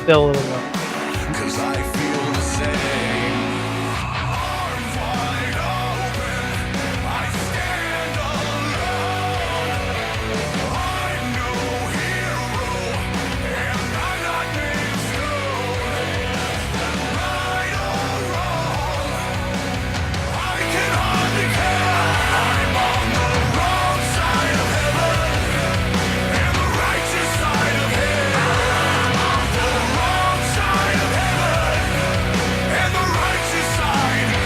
Still a little low. 'Cause I feel the same. Arms wide open, I stand alone. I'm no hero, and I'm not made of stone. Right or wrong, I can hardly care. I'm on the wrong side of heaven, and the righteous side of hell. I'm on the wrong side of heaven, and the righteous side of hell.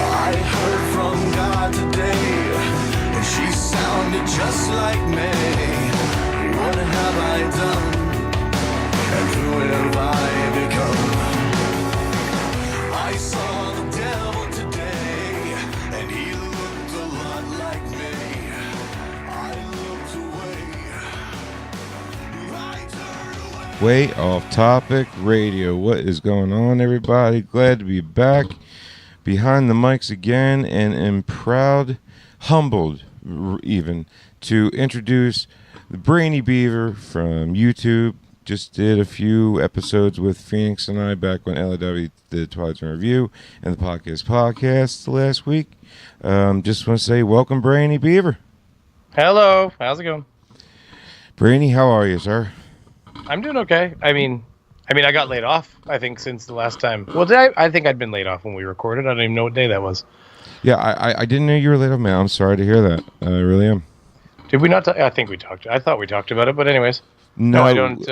I heard from God today, and she sounded just like me. What have I done? And who have I become? I saw the devil today, and he looked a lot like me. I looked away. I turned away. Way Off Topic Radio. What is going on, everybody? Glad to be back behind the mics again, and am proud, humbled even, to introduce the Brainy Beaver from YouTube. Just did a few episodes with Phoenix and I back when LAW did Twilight Zone Review and the podcast last week. Just want to say welcome, Brainy Beaver. Hello. How's it going? Brainy, how are you, sir? I'm doing okay. I mean, I got laid off, I think, since the last time. Well, I think I'd been laid off when we recorded. I don't even know what day that was. Yeah, I didn't know you were laid off, man. I'm sorry to hear that. I really am. Did we not? I think we talked. I thought we talked about it, but anyways. No, I don't.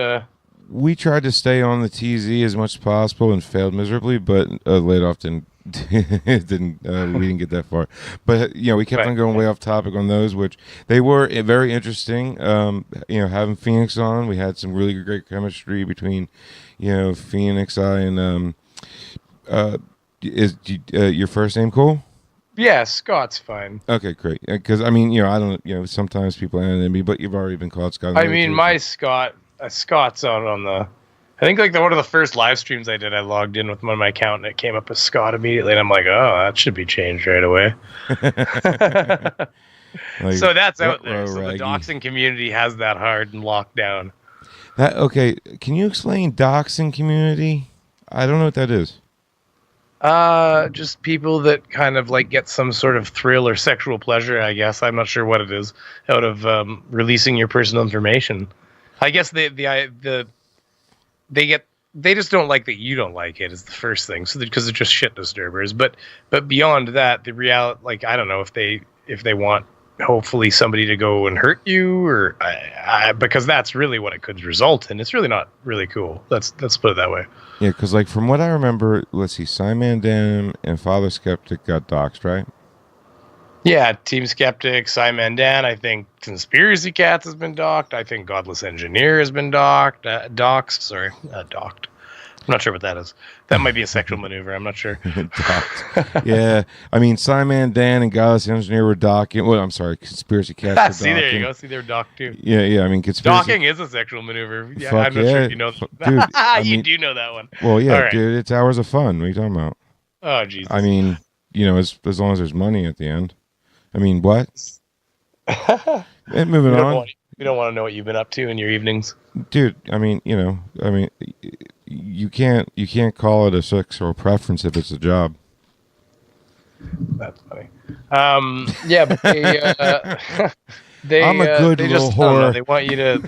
We tried to stay on the TZ as much as possible and failed miserably, but laid off didn't. We didn't get that far. But we kept on going way off topic on those, which they were very interesting. Having Phoenix on, we had some really great chemistry between, Phoenix, I, and is your first name cool? Yeah, Scott's fine. Okay, great. Because I don't. Sometimes people add me, but you've already been called Scott. I mean, my Scott's on the. I think one of the first live streams I did, I logged in with my account and it came up as Scott immediately, and I'm like, oh, that should be changed right away. So that's out there. So the doxing community has that hard and locked down. Okay, can you explain doxing community? I don't know what that is. Just people that kind of like get some sort of thrill or sexual pleasure, I guess. I'm not sure what it is, out of releasing your personal information. I guess they just don't like that you don't like it is the first thing. So because they're just shit disturbers. But beyond that, the reality, like, I don't know if they want hopefully somebody to go and hurt you, or because that's really what it could result in. It's really not really cool. Let's put it that way. Yeah, because like from what I remember, let's see, Simon Dan and Father Skeptic got doxed, right? Yeah, Team Skeptic, Simon Dan. I think Conspiracy Cats has been docked. I think Godless Engineer has been docked. Doxed. I'm not sure what that is. That might be a sexual maneuver. I'm not sure. Yeah, I mean, Simon Dan and Godless Engineer were docking. Well, I'm sorry, Conspiracy Cats. See, there you go. See, they're docked too. Yeah. I mean, docking is a sexual maneuver. Yeah, I'm not sure if you know. Dude, you do know that one. Well, yeah, right. Dude, it's hours of fun. What are you talking about? Oh, Jesus. I mean, as long as there's money at the end. I mean, what? And moving on. We don't want to know what you've been up to in your evenings, dude. I mean, you can't call it a sexual preference if it's a job. That's funny. Yeah, but I'm a good little whore. They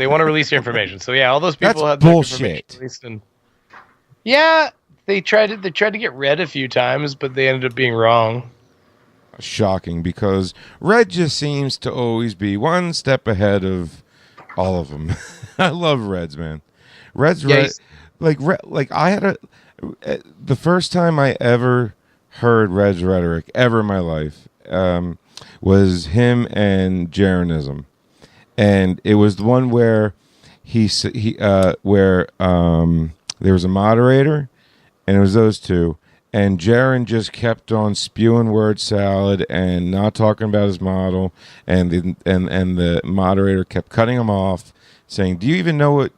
want to release your information. So yeah, all those people had bullshit. Yeah, they tried to get Red a few times, but they ended up being wrong. Shocking, because Red just seems to always be one step ahead of all of them. I love Reds, man. Reds, like I had the first time I ever heard Red's rhetoric ever in my life was him and Jaronism, and it was the one where there was a moderator, and it was those two. And Jaron just kept on spewing word salad and not talking about his model, and the moderator kept cutting him off, saying, "Do you even know what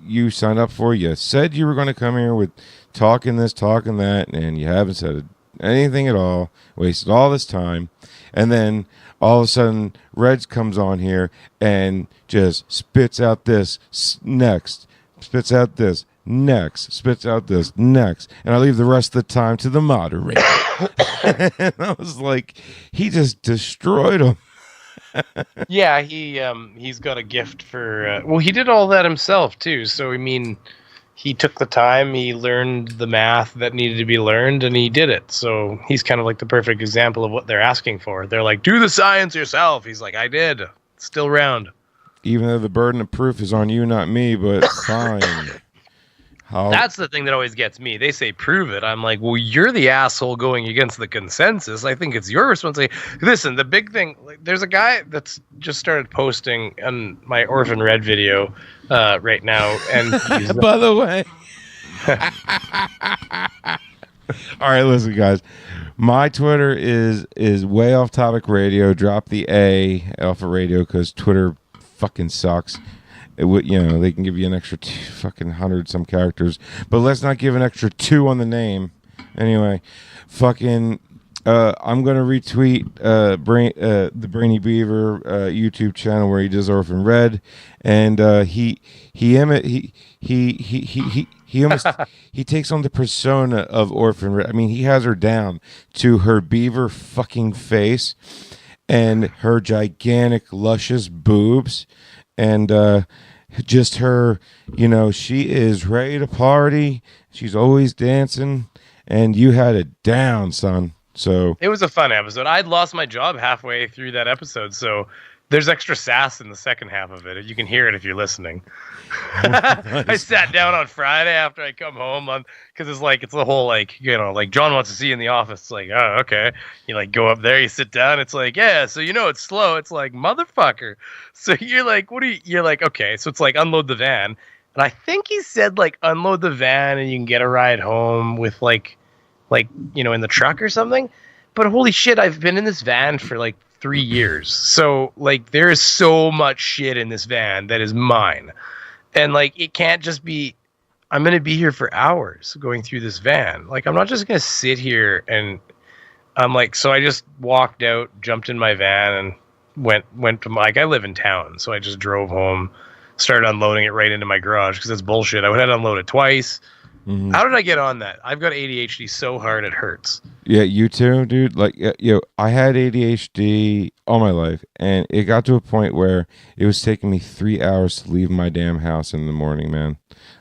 you signed up for. You said you were going to come here with talking this, talking that, and you haven't said anything at all. Wasted all this time. And then all of a sudden, Reg comes on here and just spits out this next, spits out this next, spits out this next, and I leave the rest of the time to the moderator. And I was like, he just destroyed him. Yeah, he's got a gift for. Well, he did all that himself too. So I mean, he took the time, he learned the math that needed to be learned, and he did it. So he's kind of like the perfect example of what they're asking for. They're like, do the science yourself. He's like, I did. Still round. Even though the burden of proof is on you, not me, but fine. That's the thing that always gets me. They say, prove it. I'm like, well, you're the asshole going against the consensus. I think it's your responsibility. Listen, the big thing, like, there's a guy that's just started posting on my Orphan Red video right now. And by the way, all right, listen, guys. My Twitter is way off topic radio. Drop the A alpha radio because Twitter fucking sucks. It would, they can give you an extra fucking 100 some characters, but let's not give an extra 2 on the name. Anyway, fucking, I'm gonna retweet the Brainy Beaver YouTube channel where he does Orphan Red, and he almost he takes on the persona of Orphan Red. I mean, he has her down to her beaver fucking face and her gigantic luscious boobs. And just her, she is ready to party. She's always dancing, and you had it down, son. So it was a fun episode. I'd lost my job halfway through that episode, so there's extra sass in the second half of it. You can hear it if you're listening. Nice. I sat down on Friday after I come home because it's the whole like John wants to see you in the office. It's like, oh, okay. You go up there, you sit down. It's like, yeah, so it's slow. It's like, motherfucker. So you're like, you're like, okay. So it's like unload the van, and I think he said unload the van and you can get a ride home with in the truck or something. But holy shit, I've been in this van for 3 years. So there is so much shit in this van that is mine. And it can't just be, I'm going to be here for hours going through this van. I'm not just going to sit here and so I just walked out, jumped in my van and went to I live in town. So I just drove home, started unloading it right into my garage because that's bullshit. I would have to unload it twice. Mm-hmm. How did I get on that? I've got ADHD so hard it hurts. Yeah, you too, dude. I had ADHD all my life, and it got to a point where it was taking me 3 hours to leave my damn house in the morning, man.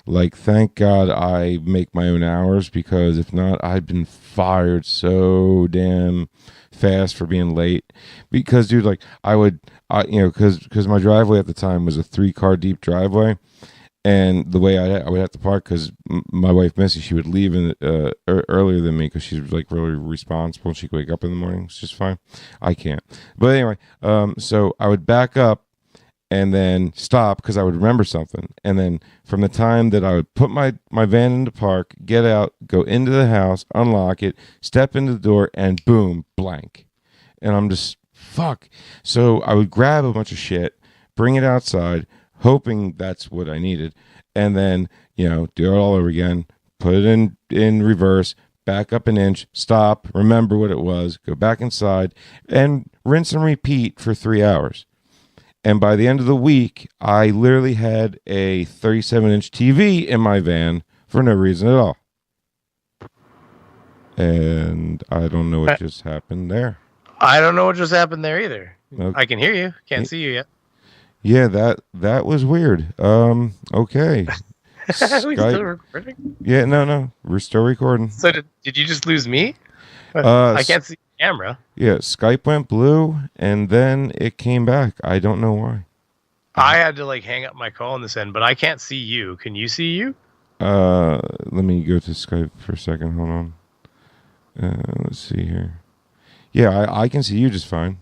Thank God I make my own hours, because if not, I'd been fired so damn fast for being late. Because, dude, because my driveway at the time was a 3-car deep driveway. And the way I would have to park, because my wife Missy, she would leave earlier than me because she's really responsible and she could wake up in the morning. It's just fine. I can't. But anyway, so I would back up and then stop because I would remember something. And then from the time that I would put my van into park, get out, go into the house, unlock it, step into the door, and boom, blank. And I'm just, fuck. So I would grab a bunch of shit, bring it outside, hoping that's what I needed, and then do it all over again, put it in reverse, back up an inch, stop, remember what it was, go back inside, and rinse and repeat for 3 hours. And by the end of the week, I literally had a 37-inch TV in my van for no reason at all. And I don't know what just happened there. I don't know what just happened there either. Okay. I can hear you, can't see you yet. Yeah, that was weird. Okay. We still recording? Yeah, no, we're still recording. So did you just lose me? I can't see the camera. Yeah, Skype went blue, and then it came back. I don't know why. I had to hang up my call on this end, but I can't see you. Can you see you? Let me go to Skype for a second. Hold on. Let's see here. Yeah, I can see you just fine.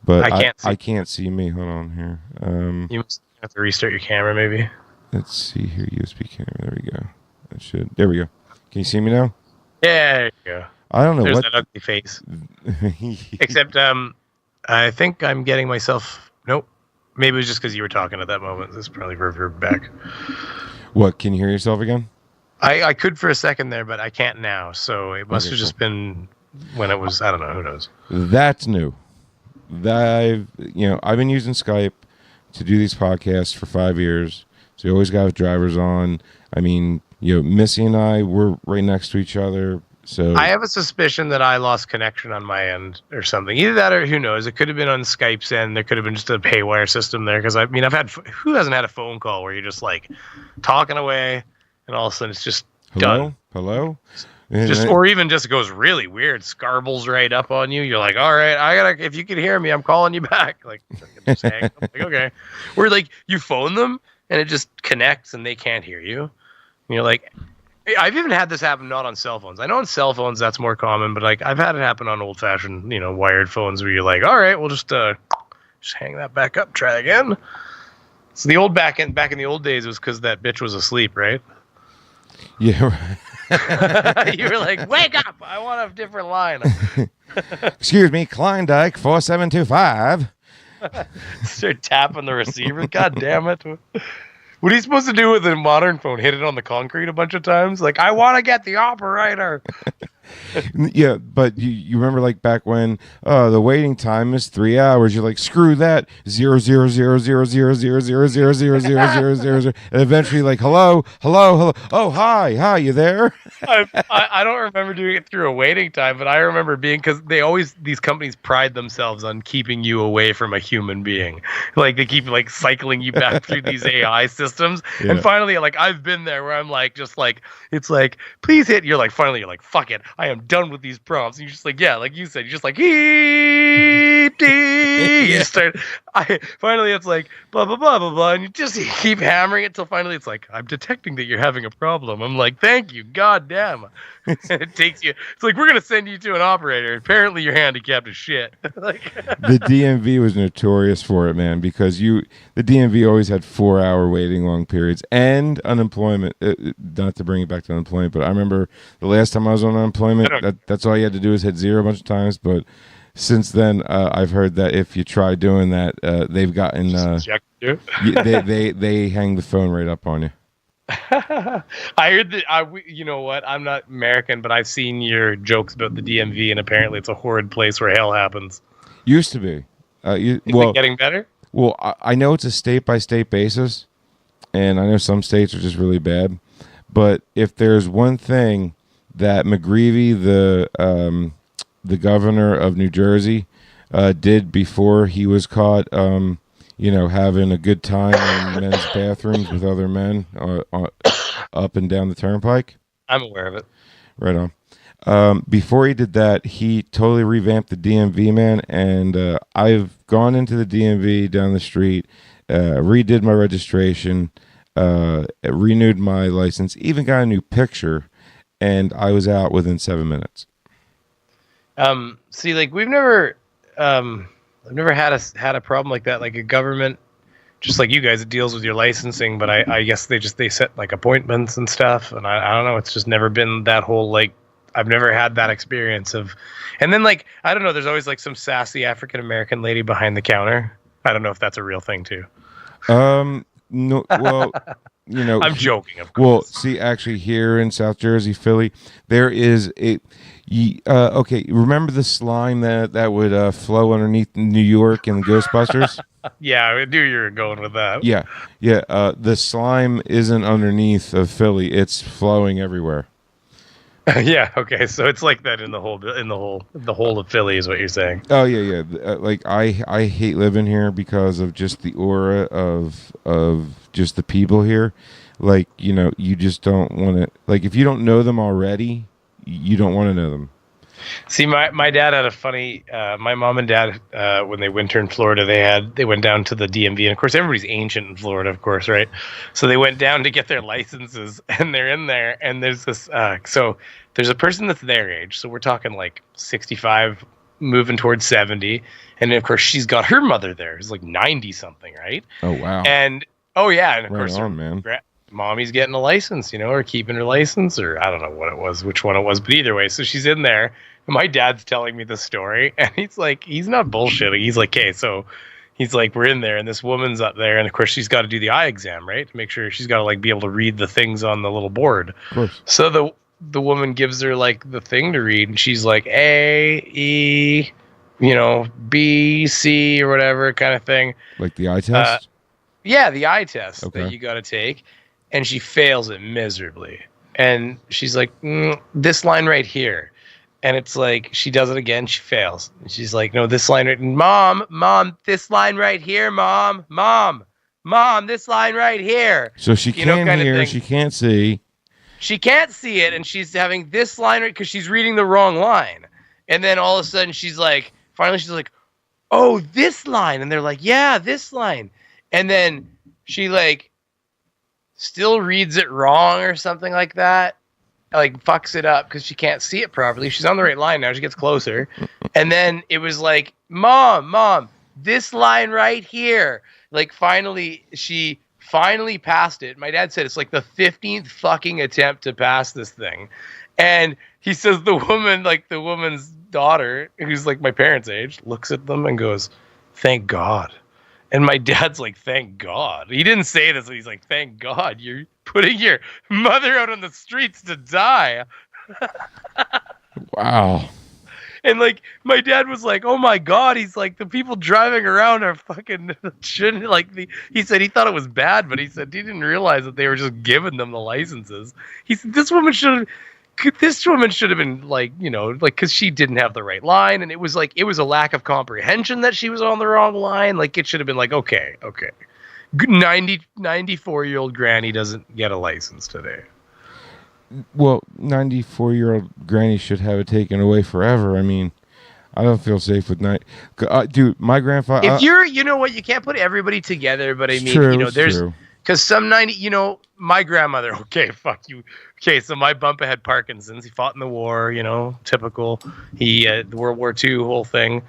But I can't see me. Hold on here. You must have to restart your camera, maybe. Let's see here. USB camera. There we go. There we go. Can you see me now? Yeah, there you go. I don't know There's what. that ugly face. Except, I think I'm getting myself. Nope. Maybe it was just because you were talking at that moment. This probably reverb back. What? Can you hear yourself again? I could for a second there, but I can't now. So it must have just been when it was. I don't know. Who knows? That's new. I've been using Skype to do these podcasts for 5 years. So you always got drivers on. I mean, Missy and I were right next to each other. So I have a suspicion that I lost connection on my end or something. Either that or who knows? It could have been on Skype's end. There could have been just a haywire system there. Because I've had who hasn't had a phone call where you're just like talking away and all of a sudden it's just done. Hello. Or even just goes really weird, scarbles right up on you. You're like, all right, if you can hear me, I'm calling you back. Like, just hang up. Like, okay. Or like you phone them and it just connects and they can't hear you. And you're like, I've even had this happen not on cell phones. I know on cell phones that's more common, but like I've had it happen on old fashioned, wired phones where you're like, all right, we'll just hang that back up, try again. So the old back in the old days was because that bitch was asleep, right? Yeah. You were like, wake up! I want a different line. Excuse me, Klondike 4725. Start tapping the receiver. God damn it. What are you supposed to do with a modern phone? Hit it on the concrete a bunch of times? Like, I want to get the operator. Yeah, but you remember like back when the waiting time is 3 hours. You're like, screw that. 0000000000000, and eventually like, hello. Oh, hi, you there? I don't remember doing it through a waiting time, but I remember because these companies pride themselves on keeping you away from a human being. Like they keep like cycling you back through these AI systems, and finally, like I've been there where I'm like, just like it's like, please hit. You're like, fuck it. I am done with these prompts. And you're just like, yeah, like you said, you're just like, you start. Finally, it's like blah blah blah blah blah, and you just keep hammering it till finally it's like, I'm detecting that you're having a problem. I'm like, thank you, god damn. It takes you. It's like we're gonna send you to an operator. Apparently, you're handicapped as shit. Like the DMV was notorious for it, man, because the DMV always had 4-hour waiting long periods and unemployment. Not to bring it back to unemployment, but I remember the last time I was on unemployment, that's all you had to do is hit 0 a bunch of times. But since then, I've heard that if you try doing that, they've gotten they hang the phone right up on you. I heard that. You know what? I'm not American, but I've seen your jokes about the DMV, and apparently it's a horrid place where hell happens. Used to be. Is it getting better? Well, I know it's a state-by-state basis, and I know some states are just really bad. But if there's one thing that McGreevey, the governor of New Jersey, did before he was caught, having a good time in men's bathrooms with other men up and down the turnpike. I'm aware of it. Right on. Before he did that, he totally revamped the DMV, man. And I've gone into the DMV down the street, redid my registration, renewed my license, even got a new picture, and I was out within 7 minutes. See, like I've never had a problem like that, like a government, just like you guys, it deals with your licensing, but I guess they set like appointments and stuff, and I don't know, it's just never been that whole, like, I've never had that experience of, and then like, I don't know, there's always like some sassy African-American lady behind the counter. I don't know if that's a real thing too. No, well, I'm joking, of course. Well, see, actually here in South Jersey, Philly, there is okay, remember the slime that would flow underneath New York and the Ghostbusters? Yeah, I knew you were going with that. Yeah. The slime isn't underneath of Philly; it's flowing everywhere. Yeah. Okay. So it's like that in the whole of Philly, is what you're saying. Oh yeah. Like I hate living here because of just the aura of just the people here. Like, you just don't want to. Like, if you don't know them already, you don't want to know them. See, my dad had a funny. My mom and dad, when they winter in Florida, they went down to the DMV, and of course everybody's ancient in Florida, of course, right? So they went down to get their licenses, and they're in there, and there's this. So there's a person that's their age, so we're talking like 65, moving towards 70, and of course she's got her mother there, who's like 90 something, right? Oh wow! And of right course, on, man. Mommy's getting a license, or keeping her license, or I don't know which one it was, but either way, so she's in there. My dad's telling me the story, and he's like, he's not bullshitting. He's like, okay, so, he's like, we're in there, and this woman's up there, and of course she's got to do the eye exam, right, to make sure she's got to like be able to read the things on the little board. Of course. So the woman gives her like the thing to read, and she's like A, E, B, C, or whatever kind of thing. Like the eye test? Yeah, the eye test Okay. that you got to take. And she fails it miserably. And she's like, this line right here. And it's like, she does it again, she fails. And she's like, no, this line right, Mom, this line right here, Mom, this line right here. So she can't hear, she can't see. She can't see it, and she's having this line right because she's reading the wrong line. And then all of a sudden finally she's like, oh, this line. And they're like, yeah, this line. And then she like still reads it wrong or something like that. Like fucks it up because she can't see it properly. She's on the right line now. She gets closer. And then it was like, Mom, this line right here. Like she finally passed it. My dad said it's like the 15th fucking attempt to pass this thing. And he says the woman's daughter, who's like my parents' age, looks at them and goes, thank God. And my dad's like, thank God. He didn't say this, but he's like, thank God you're putting your mother out on the streets to die. Wow. And like my dad was like, oh my God. He's like, the people driving around are fucking shouldn't like he said he thought it was bad, but he said he didn't realize that they were just giving them the licenses. He said this woman should have been like, like, because she didn't have the right line, and it was a lack of comprehension that she was on the wrong line. Like it should have been like, okay, 94-year-old granny doesn't get a license today. Well, 94-year-old granny should have it taken away forever. I mean, I don't feel safe with dude, my grandfather. If you know what, you can't put everybody together, but I mean, true, there's because some 90, my grandmother. Okay, fuck you. Okay, so my bumpa had Parkinson's. He fought in the war. Typical. He the World War II whole thing.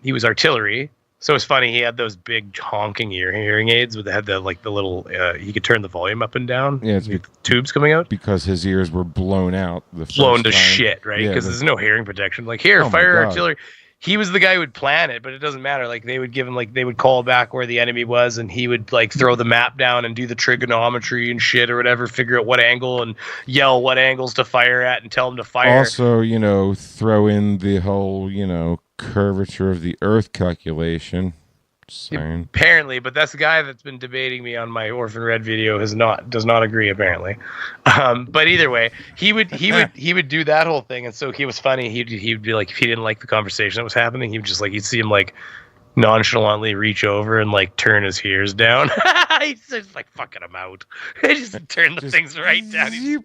He was artillery. So it's funny. He had those big honking hearing aids with the little. He could turn the volume up and down. Yeah, it's tubes coming out because his ears were blown out. Blown to shit, right? Because there's no hearing protection. Like here, fire artillery. He was the guy who would plan it, but it doesn't matter. Like they would give him, they would call back where the enemy was, and he would throw the map down and do the trigonometry and shit or whatever, figure out what angle and yell what angles to fire at and tell him to fire. Also, throw in the whole, curvature of the Earth calculation. Apparently, but that's the guy that's been debating me on my Orphan Red video does not agree apparently. But either way, he would do that whole thing, and so he was funny. He'd be like, if he didn't like the conversation that was happening, he would just you'd see him nonchalantly reach over and turn his ears down. He's just fucking him out. He just turn the things right down.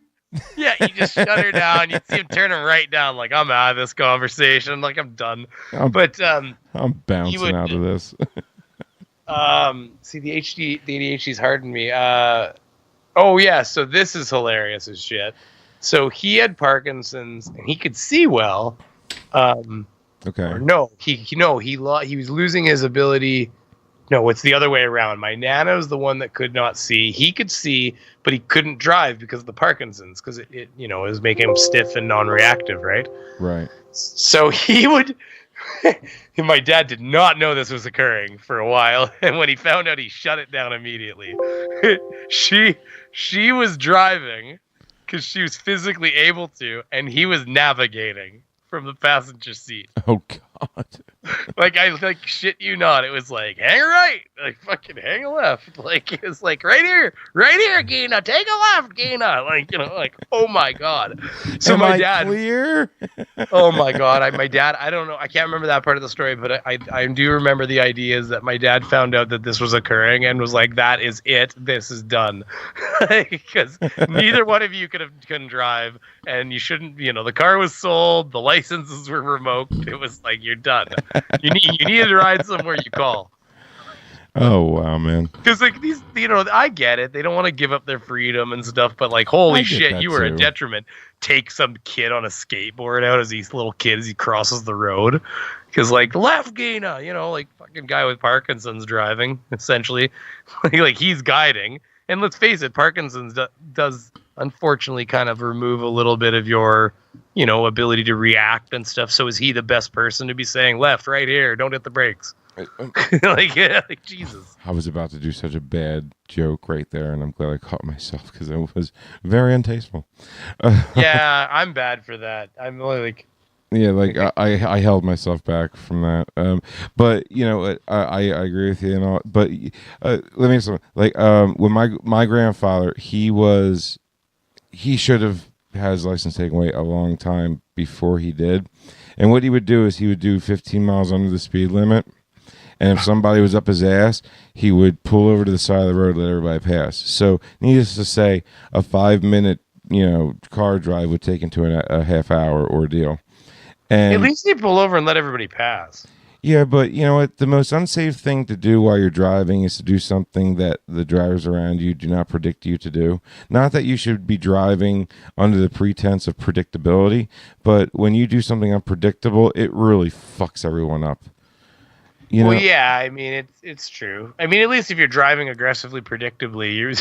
Yeah, you just shut her down. You'd see him turn him right down. Like, I'm out of this conversation. I'm done. I'm bouncing out of this. See, the ADHD's hardened me. Oh yeah, so this is hilarious as shit. So he had Parkinson's and he could see well. Okay. Or no, he was losing his ability. No, it's the other way around. My Nana's the one that could not see. He could see, but he couldn't drive because of the Parkinson's, because it was making him stiff and non-reactive, right? Right. So he would. My dad did not know this was occurring for a while, and when he found out, he shut it down immediately. She was driving because she was physically able to, and he was navigating from the passenger seat. Oh God! I shit you not. It was hang a right, fucking hang a left. It was right here, Gina. Take a left, Gina. Oh my God. So my dad. Clear? Oh my God. My dad. I don't know. I can't remember that part of the story, but I do remember the idea is that my dad found out that this was occurring and was like, "That is it. This is done," because neither one of you couldn't drive, and you shouldn't. The car was sold. The licenses were revoked. It was you're done. You needed to ride somewhere, you call. Oh wow, man. Because these, I get it. They don't want to give up their freedom and stuff, but holy shit, you were a detriment. Take some kid on a skateboard out as he crosses the road. Because left Gina, fucking guy with Parkinson's driving, essentially. He's guiding. And let's face it, Parkinson's does unfortunately kind of remove a little bit of your, ability to react and stuff. So is he the best person to be saying left, right here, don't hit the brakes? like Jesus. I was about to do such a bad joke right there, and I'm glad I caught myself because it was very untasteful. Yeah, I'm bad for that. I'm only like. Yeah, like I held myself back from that. But you know, I agree with you and all. But let me say something. Like when my grandfather, he should have had his license taken away a long time before he did. And what he would do is he would do 15 miles under the speed limit. And if somebody was up his ass, he would pull over to the side of the road and let everybody pass. So, needless to say, a 5-minute, car drive would take into a half-hour ordeal. And at least you pull over and let everybody pass. Yeah, but you know what? The most unsafe thing to do while you're driving is to do something that the drivers around you do not predict you to do. Not that you should be driving under the pretense of predictability, but when you do something unpredictable, it really fucks everyone up. Well, yeah, I mean, it's true. I mean, at least if you're driving aggressively, predictably, you're...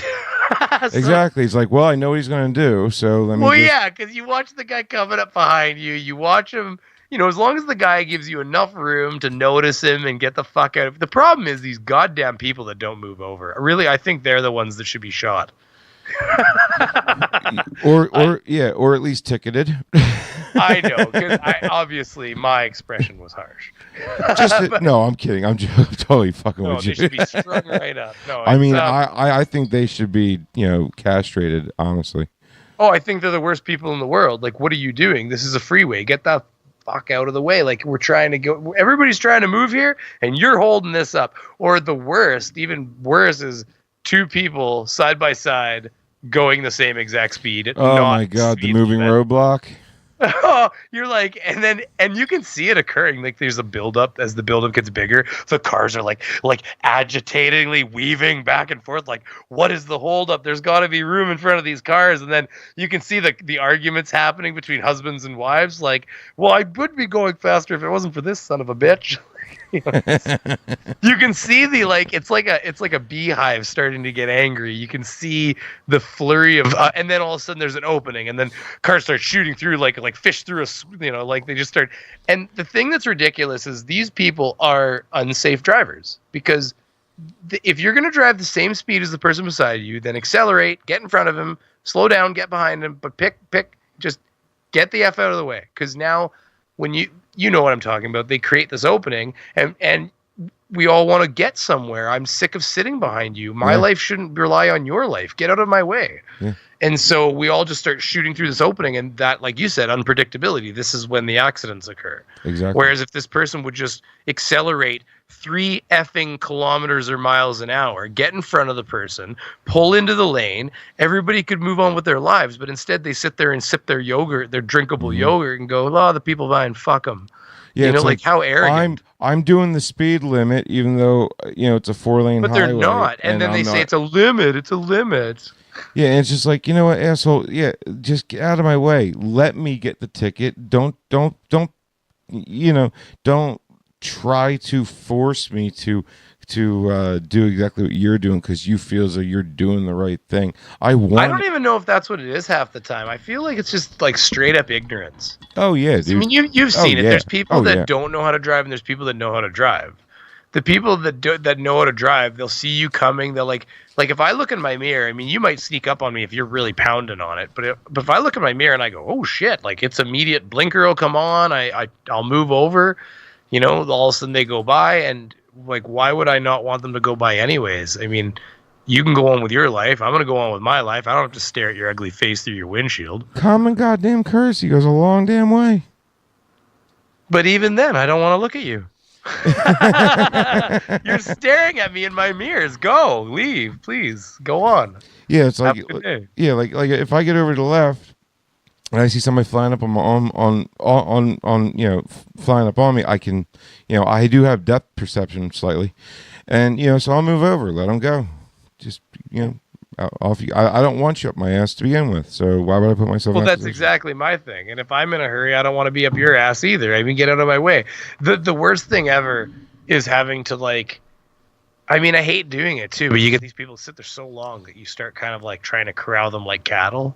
Exactly. It's like, well, I know what he's going to do, so let me yeah, because you watch the guy coming up behind you. You watch him, as long as the guy gives you enough room to notice him and get the fuck out of... The problem is these goddamn people that don't move over. Really, I think they're the ones that should be shot. or at least ticketed. I know, because obviously my expression was harsh. No, I'm kidding. I'm totally fucking with you. They should be strung right up. No, I mean, I think they should be, castrated, honestly. Oh, I think they're the worst people in the world. Like, what are you doing? This is a freeway. Get the fuck out of the way. Like, we're trying to go. Everybody's trying to move here, and you're holding this up. Or the worst, even worse, is two people side by side going the same exact speed. Oh my God, the moving roadblock. You're like, and you can see it occurring. Like, there's a buildup as the buildup gets bigger. The cars are like agitatingly weaving back and forth. Like, what is the holdup? There's got to be room in front of these cars. And then you can see the arguments happening between husbands and wives. Like, well, I would be going faster if it wasn't for this son of a bitch. You can see it's like a beehive starting to get angry. You can see the flurry of and then all of a sudden there's an opening, and then cars start shooting through like fish through like they just start. And the thing that's ridiculous is these people are unsafe drivers, because if you're going to drive the same speed as the person beside you, then accelerate, get in front of him, slow down, get behind him, but just get the F out of the way. Because now when you know what I'm talking about. They create this opening, and we all want to get somewhere. I'm sick of sitting behind you. My life shouldn't rely on your life. Get out of my way. Yeah. And so we all just start shooting through this opening, and that, like you said, unpredictability. This is when the accidents occur. Exactly. Whereas if this person would just accelerate 3 effing kilometers or miles an hour, get in front of the person, pull into the lane, everybody could move on with their lives. But instead they sit there and sip their yogurt, their drinkable yogurt, and go, oh, the people behind, fuck them. Yeah, like how arrogant. I'm doing the speed limit, even though, it's a 4-lane highway. But they're not. And then they say it's a limit. It's a limit. Yeah, and it's just like, you know what, asshole? Yeah, just get out of my way. Let me get the ticket. Don't try to force me to do exactly what you're doing because you feel as though you're doing the right thing. I don't even know if that's what it is half the time. I feel like it's just like straight up ignorance. Oh yeah, dude. I mean, you've seen it. Yeah. There's people that don't know how to drive, and there's people that know how to drive. The people that know how to drive, they'll see you coming. They'll like if I look in my mirror, I mean, you might sneak up on me if you're really pounding on it. But if I look in my mirror and I go, oh shit, like it's immediate blinker will come on. I'll move over. All of a sudden they go by, and like, why would I not want them to go by anyways? I mean, you can go on with your life. I'm going to go on with my life. I don't have to stare at your ugly face through your windshield. Common goddamn courtesy goes a long damn way. But even then, I don't want to look at you. You're staring at me in my mirrors. Go, leave, please. Go on. Yeah, it's like if I get over to the left and I see somebody flying up on flying up on me, I can, I do have depth perception slightly, and so I'll move over, let them go. Just off you. I don't want you up my ass to begin with, so why would I put myself? Well, that's exactly my thing. And if I'm in a hurry, I don't want to be up your ass either. I mean, get out of my way. The worst thing ever is having to I mean, I hate doing it too, but you get these people sit there so long that you start kind of like trying to corral them like cattle.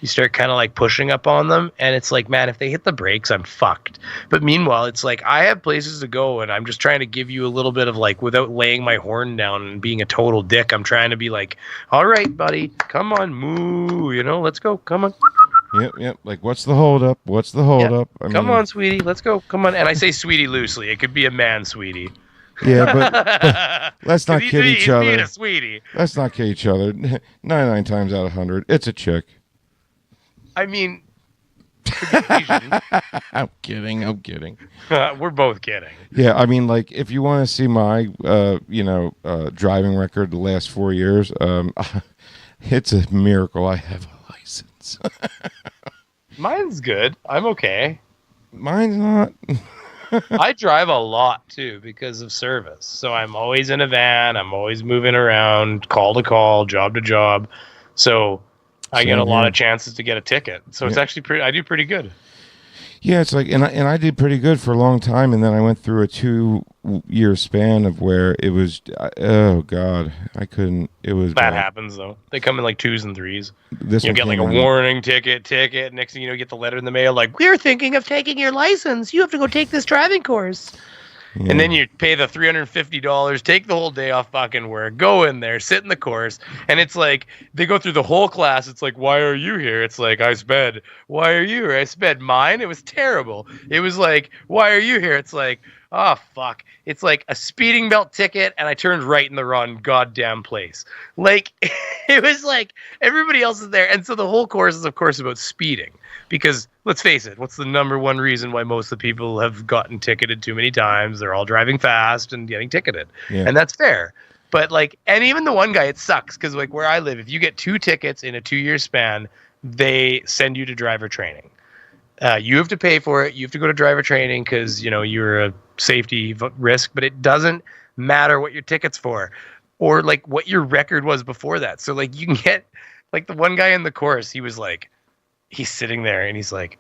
You start kind of like pushing up on them, and it's like, man, if they hit the brakes, I'm fucked. But meanwhile, it's like I have places to go, and I'm just trying to give you a little bit of like, without laying my horn down and being a total dick, I'm trying to be like, all right, buddy, come on, moo, let's go, come on. Yep. Like, what's the hold up? What's the hold up? Come on, sweetie, let's go, come on. And I say sweetie loosely. It could be a man, sweetie. Yeah, but let's not kid each other. Being a sweetie. Let's not kid each other. 99 times out of 100, it's a chick. I mean, I'm kidding. We're both kidding. Yeah, I mean, like, if you want to see my, driving record the last 4 years, it's a miracle I have a license. Mine's good. I'm okay. Mine's not. I drive a lot too because of service. So I'm always in a van. I'm always moving around, call to call, job to job. So I get a lot of chances to get a ticket. So it's actually I do pretty good. Yeah, it's like, and I did pretty good for a long time, and then I went through a 2-year span of where it was, oh God, I couldn't. It was that happens though. They come in like 2s and 3s. You get like a in. warning ticket. Next thing you know, you get the letter in the mail like, we're thinking of taking your license. You have to go take this driving course. Yeah. And then you pay the $350, take the whole day off fucking work, go in there, sit in the course, and it's like they go through the whole class. It's like, why are you here? It's like, I sped. Why are you here? I sped mine. It was terrible. It was like, why are you here? It's like, oh fuck. It's like a speeding belt ticket, and I turned right in the wrong goddamn place. Like it was like everybody else is there, and so the whole course is, of course, about speeding. Because let's face it, what's the number one reason why most of the people have gotten ticketed too many times? They're all driving fast and getting ticketed. Yeah. And that's fair. But like, and even the one guy, it sucks because like where I live, if you get 2 tickets in a 2-year span, they send you to driver training. You have to pay for it. You have to go to driver training because, you're a safety risk, but it doesn't matter what your ticket's for or like what your record was before that. So like you can get like the one guy in the course, he was like, he's sitting there and he's like,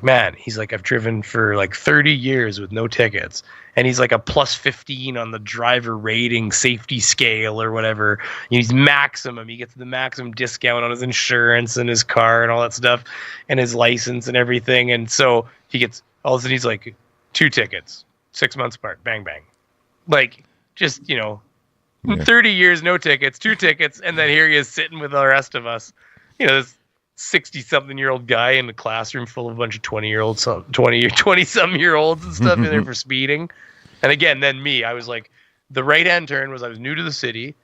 man, I've driven for like 30 years with no tickets. And he's like a plus 15 on the driver rating safety scale or whatever. He's maximum. He gets the maximum discount on his insurance and his car and all that stuff and his license and everything. And so he gets, all of a sudden he's like 2 tickets, 6 months apart, bang, bang. Like just, 30 years, no tickets, 2 tickets. And then here he is sitting with the rest of us, this 60-something-year-old guy in a classroom full of a bunch of 20-some-year-olds and stuff in there for speeding. And again, then me, I was like, the right-hand turn was I was new to the city,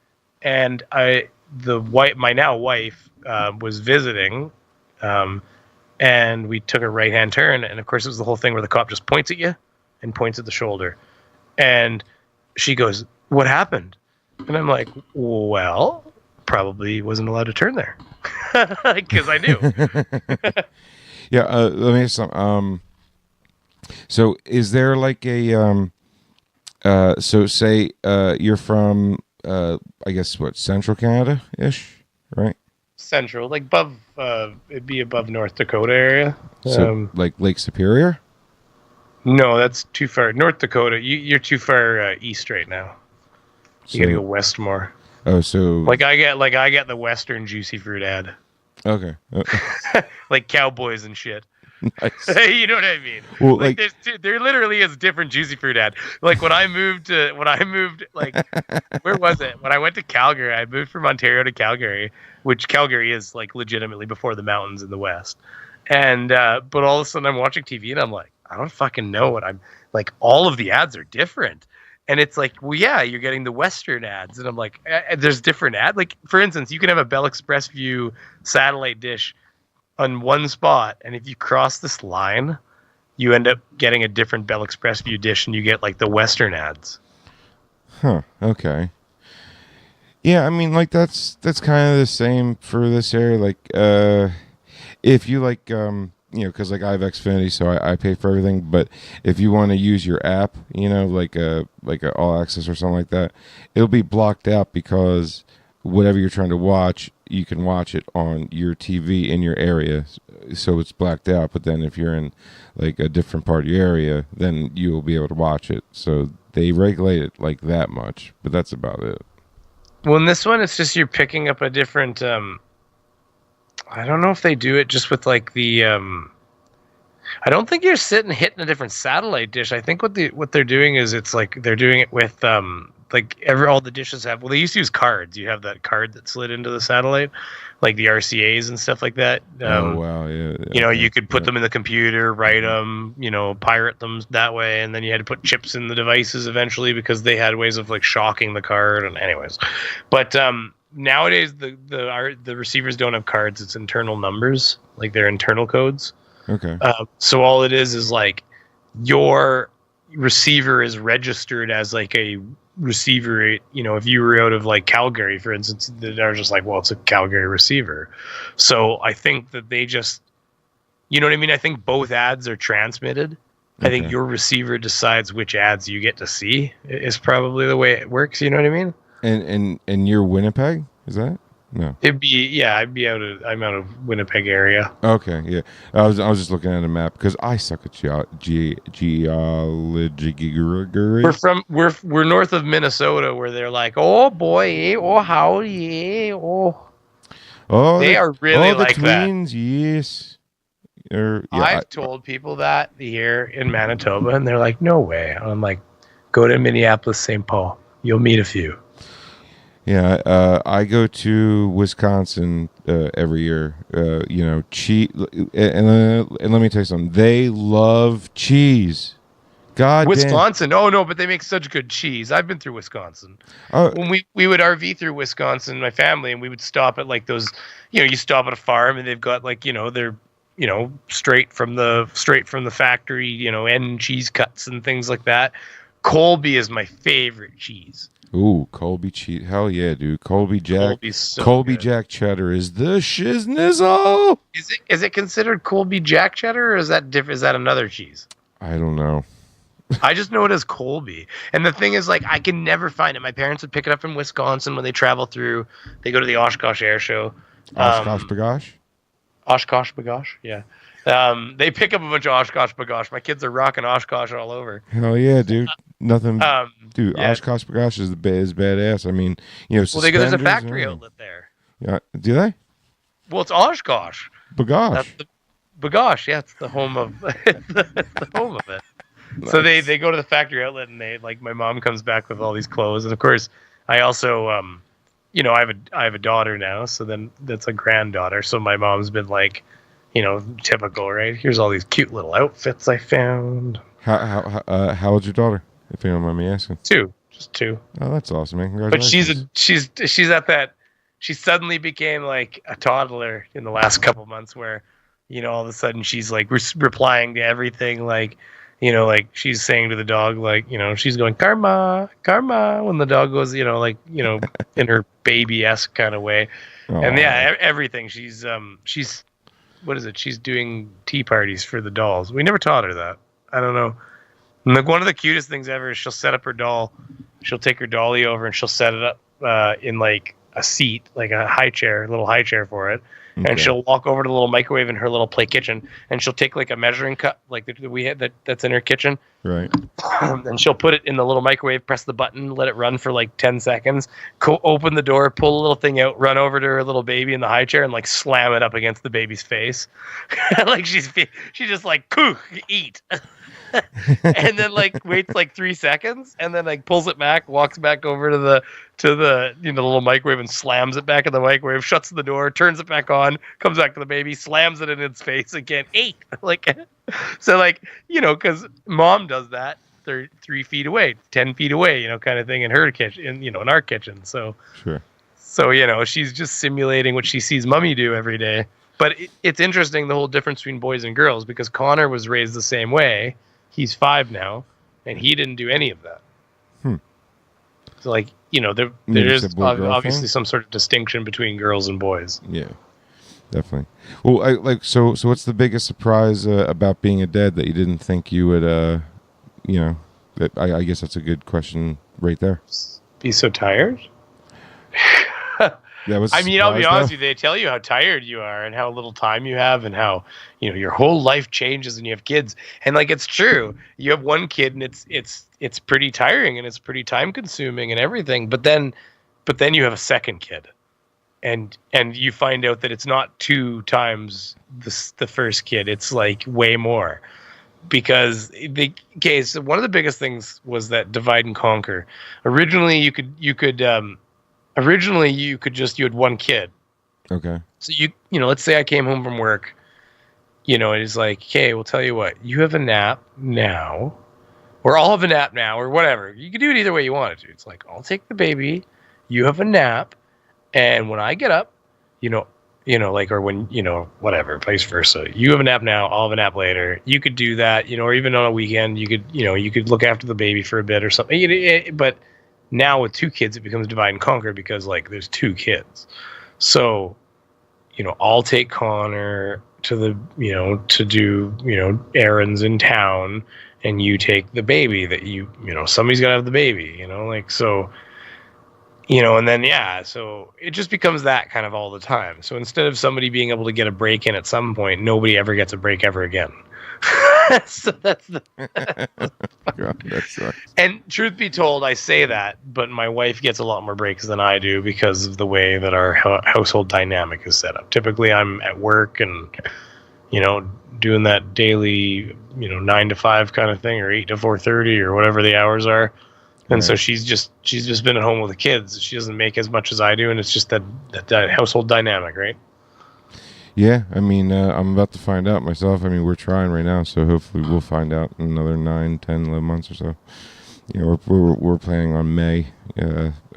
and my now wife was visiting, and we took a right-hand turn, and of course it was the whole thing where the cop just points at you and points at the shoulder. And she goes, what happened? And I'm like, well, probably wasn't allowed to turn there. Because I knew. Yeah, let me ask some. So is there like a so say you're from I guess what, Central Canada ish, right? Central, like above it'd be above North Dakota area. So like Lake Superior? No, that's too far. North Dakota, you're too far east right now. You gotta go west more. Oh, so like I get the Western juicy fruit ad. Okay. Like cowboys and shit. Nice. You know what I mean? Well, like there literally is different juicy fruit ad. Like when I moved, like where was it? When I went to Calgary, I moved from Ontario to Calgary, which Calgary is like legitimately before the mountains in the west. And but all of a sudden I'm watching TV and I'm like, I don't fucking know what I'm like. All of the ads are different. And it's like, well, yeah, you're getting the Western ads. And I'm like, there's different ads. Like, for instance, you can have a Bell Express View satellite dish on one spot. And if you cross this line, you end up getting a different Bell Express View dish and you get like the Western ads. Huh. Okay. Yeah, I mean, like that's kind of the same for this area. Like, if you like, because like I have Xfinity, so I pay for everything. But if you want to use your app, like a All Access or something like that, it'll be blocked out because whatever you're trying to watch, you can watch it on your TV in your area, so it's blacked out. But then if you're in like a different part of your area, then you will be able to watch it. So they regulate it like that much, but that's about it. Well, in this one, it's just you're picking up a different I don't know if they do it just with like the. I don't think you're sitting hitting a different satellite dish. I think what they're doing is it's like they're doing it with like all the dishes have. Well, they used to use cards. You have that card that slid into the satellite, like the RCA's and stuff like that. Oh wow, yeah. You know, you could put them in the computer, write them, you know, pirate them that way, and then you had to put chips in the devices eventually because they had ways of like shocking the card. And anyways, but nowadays the receivers don't have cards; it's internal numbers, like they're internal codes. Okay. So all it is like your receiver is registered as like a receiver. You know, if you were out of like Calgary, for instance, they're just like, well, it's a Calgary receiver. So I think that they just, you know what I mean? I think both ads are transmitted. Okay. I think your receiver decides which ads you get to see is probably the way it works. You know what I mean? And you're Winnipeg, is that? No. I'm out of Winnipeg area. Okay, yeah. I was just looking at a map because I suck at geology. We're north of Minnesota, where they're like, oh boy, oh howdy, oh. They are really like twins, that. Yes. I've told people that here in Manitoba, and they're like, no way. I'm like, go to Minneapolis, St. Paul. You'll meet a few. Yeah, I go to Wisconsin every year. You know, cheese, and let me tell you something. They love cheese. God, Wisconsin. Damn. Oh no, but they make such good cheese. I've been through Wisconsin. When we would RV through Wisconsin, my family, and we would stop at like those. You know, you stop at a farm, and they've got like they're straight from the factory. You know, end cheese cuts and things like that. Colby is my favorite cheese. Ooh, Colby cheese. Hell yeah, dude. Colby Jack. Colby Jack cheddar is the shiznizzle. Is it considered Colby Jack cheddar, or is that different? Is that another cheese? I don't know. I just know it as Colby. And the thing is, like, I can never find it. My parents would pick it up from Wisconsin when they travel through. They go to the Oshkosh Air Show. Oshkosh Bagosh? Oshkosh Bagosh, yeah. They pick up a bunch of Oshkosh Bagosh. My kids are rocking Oshkosh all over. Hell yeah, dude. Nothing. Dude, yeah. Oshkosh Bagosh is badass. I mean, well, there's a factory outlet there. Yeah, do they? Well, it's Oshkosh Bagosh. Bagosh, yeah, it's the home of the home of it. Nice. So they go to the factory outlet, and they like my mom comes back with all these clothes, and of course I also I have a daughter now, so then that's a granddaughter. So my mom's been like, typical, right? Here's all these cute little outfits I found. How old's your daughter? If you don't mind me asking. Just two. Oh, that's awesome, man! Congratulations. But she's at that. She suddenly became like a toddler in the last couple months, where all of a sudden she's like replying to everything, like she's saying to the dog, like she's going karma, karma when the dog goes, in her baby-esque kind of way. Aww. And yeah, everything. She's what is it? She's doing tea parties for the dolls. We never taught her that. I don't know. And like one of the cutest things ever is she'll set up her doll. She'll take her dolly over and she'll set it up in like a seat, like a little high chair for it. Okay. And she'll walk over to the little microwave in her little play kitchen, and she'll take like a measuring cup, like we had that's in her kitchen. Right. And she'll put it in the little microwave, press the button, let it run for like 10 seconds, open the door, pull the little thing out, run over to her little baby in the high chair, and like slam it up against the baby's face. Like she just like, eat. And then like waits like 3 seconds, and then like pulls it back, walks back over to the little microwave and slams it back in the microwave, shuts the door, turns it back on, comes back to the baby, slams it in its face again, eat. Like, so like, because mom does that 3 feet away, 10 feet away, kind of thing in her kitchen, in our kitchen. So sure. So she's just simulating what she sees mommy do every day. But it's interesting, the whole difference between boys and girls, because Connor was raised the same way. He's 5 now, and he didn't do any of that. So, like, there is obviously some sort of distinction between girls and boys. Yeah, definitely. Well, so what's the biggest surprise about being a dad that you didn't think you would, I guess that's a good question right there. Be so tired? I mean, I'll be honest with you, they tell you how tired you are and how little time you have and how, your whole life changes when you have kids. And like, it's true. You have one kid and it's pretty tiring and it's pretty time consuming and everything. But then you have a second kid and you find out that it's not 2 times the first kid, it's like way more. Because so one of the biggest things was that divide and conquer. Originally you had 1 kid. Okay. So let's say I came home from work, and it's like, okay, we'll tell you what, you have a nap now, or I'll have a nap now, or whatever. You can do it either way you want it to. It's like, I'll take the baby, you have a nap, and when I get up, or when, whatever, vice versa. You have a nap now, I'll have a nap later. You could do that, or even on a weekend, you could look after the baby for a bit or something. But now with 2 kids, it becomes divide and conquer because, like, there's 2 kids. So, I'll take Connor to the, to do, errands in town, and you take the baby that somebody's got to have the baby, so... and then, so it just becomes that kind of all the time. So instead of somebody being able to get a break in at some point, nobody ever gets a break ever again. So that's the... God, that sucks. And truth be told, I say that, but my wife gets a lot more breaks than I do because of the way that our household dynamic is set up. Typically, I'm at work and, doing that daily, 9 to 5 kind of thing, or 8 to 4:30 or whatever the hours are. And so she's just been at home with the kids. She doesn't make as much as I do, and it's just that household dynamic, right? Yeah, I mean, I'm about to find out myself. I mean, we're trying right now, so hopefully we'll find out in another 9, 10, 11 months or so. We're planning on May.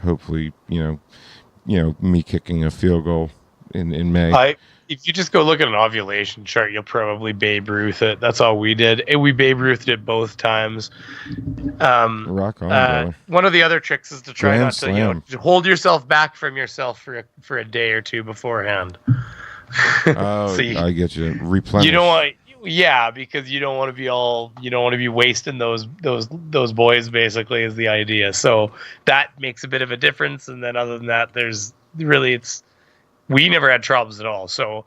Hopefully, me kicking a field goal in May. If you just go look at an ovulation chart, you'll probably Babe Ruth it. That's all we did. And we Babe Ruthed it both times. Rock on, brother. One of the other tricks is to try Grand not slam. to hold yourself back from yourself for a day or 2 beforehand. Oh, So I get you. Replenish. You don't want, because you don't want to be wasting those boys. Basically, is the idea. So that makes a bit of a difference. And then other than that, we never had troubles at all. So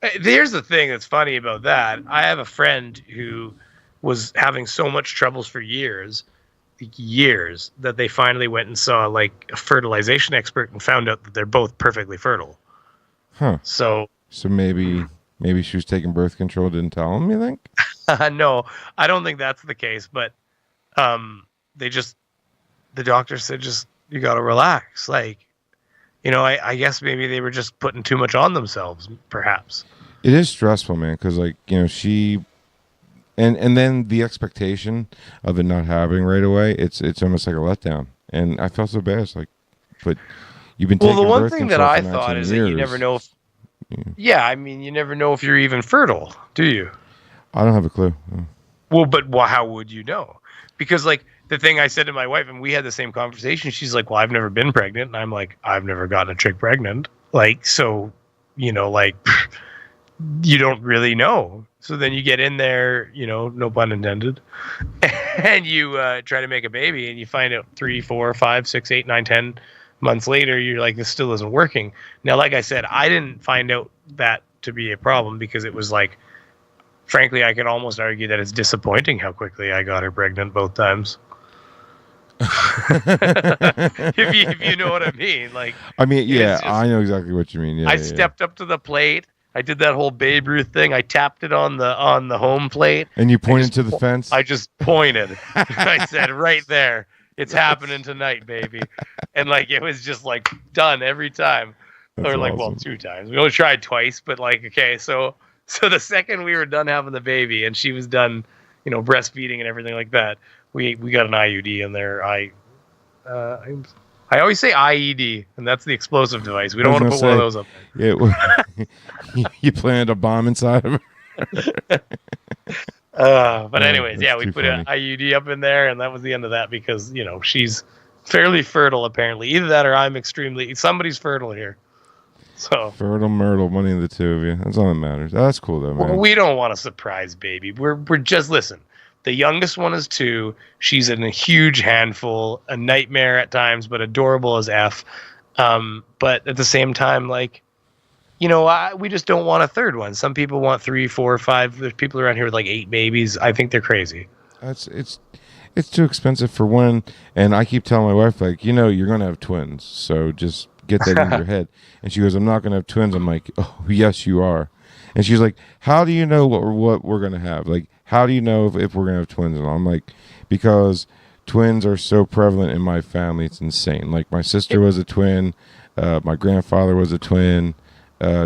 here's the thing that's funny about that. I have a friend who was having so much troubles for years that they finally went and saw like a fertilization expert and found out that they're both perfectly fertile. Huh. So maybe she was taking birth control, didn't tell him, you think? No, I don't think that's the case, but the doctor said, just, you got to relax. Like, I guess maybe they were just putting too much on themselves, perhaps. It is stressful, man, because, like, she... And then the expectation of it not happening right away, it's almost like a letdown. And I felt so bad. It's like, but you've been taking birth control for 19 years. Well, the one thing that I thought is that you never know if... Yeah, I mean, you never know if you're even fertile, do you? I don't have a clue. No. Well, but how would you know? Because, like, the thing I said to my wife, and we had the same conversation, she's like, well, I've never been pregnant. And I'm like, I've never gotten a chick pregnant. Like, so, like, you don't really know. So then you get in there, no pun intended, and you try to make a baby, and you find out 3, 4, 5, 6, 8, 9, 10 months later, you're like, this still isn't working. Now, like I said, I didn't find out that to be a problem because it was like, frankly, I could almost argue that it's disappointing how quickly I got her pregnant both times. if you know what I mean. Like, I mean, yeah, I know exactly what you mean. Yeah, I stepped up to the plate. I did that whole Babe Ruth thing. I tapped it on the home plate. And you pointed to the fence? I just pointed. I said, right there. It's happening tonight, baby. And like, it was just like done every time. That's or like, awesome. well, 2 times. We only tried twice, but like, okay. So the second we were done having the baby and she was done, breastfeeding and everything like that, we got an IUD in there. I always say IED, and that's the explosive device. We don't want to put one of those up there. Yeah, you planted a bomb inside of her. But anyways, we put an IUD up in there, and that was the end of that because, she's fairly fertile, apparently. Either that or somebody's fertile here. So Fertile Myrtle, one of the two of you. That's all that matters. That's cool, though, man. Well, we don't want a surprise baby. We're just, listen. The youngest one is 2. She's in a huge handful, a nightmare at times, but adorable as F. But at the same time, like, we just don't want a third one. Some people want 3, 4, 5. There's people around here with like 8 babies. I think they're crazy. It's too expensive for one. And I keep telling my wife, like, you're going to have twins, so just get that in your head. And she goes, I'm not going to have twins. I'm like, oh, yes, you are. And she's like, how do you know what we're going to have? Like, how do you know if we're going to have twins? And I'm like, because twins are so prevalent in my family. It's insane. Like, my sister was a twin. My grandfather was a twin.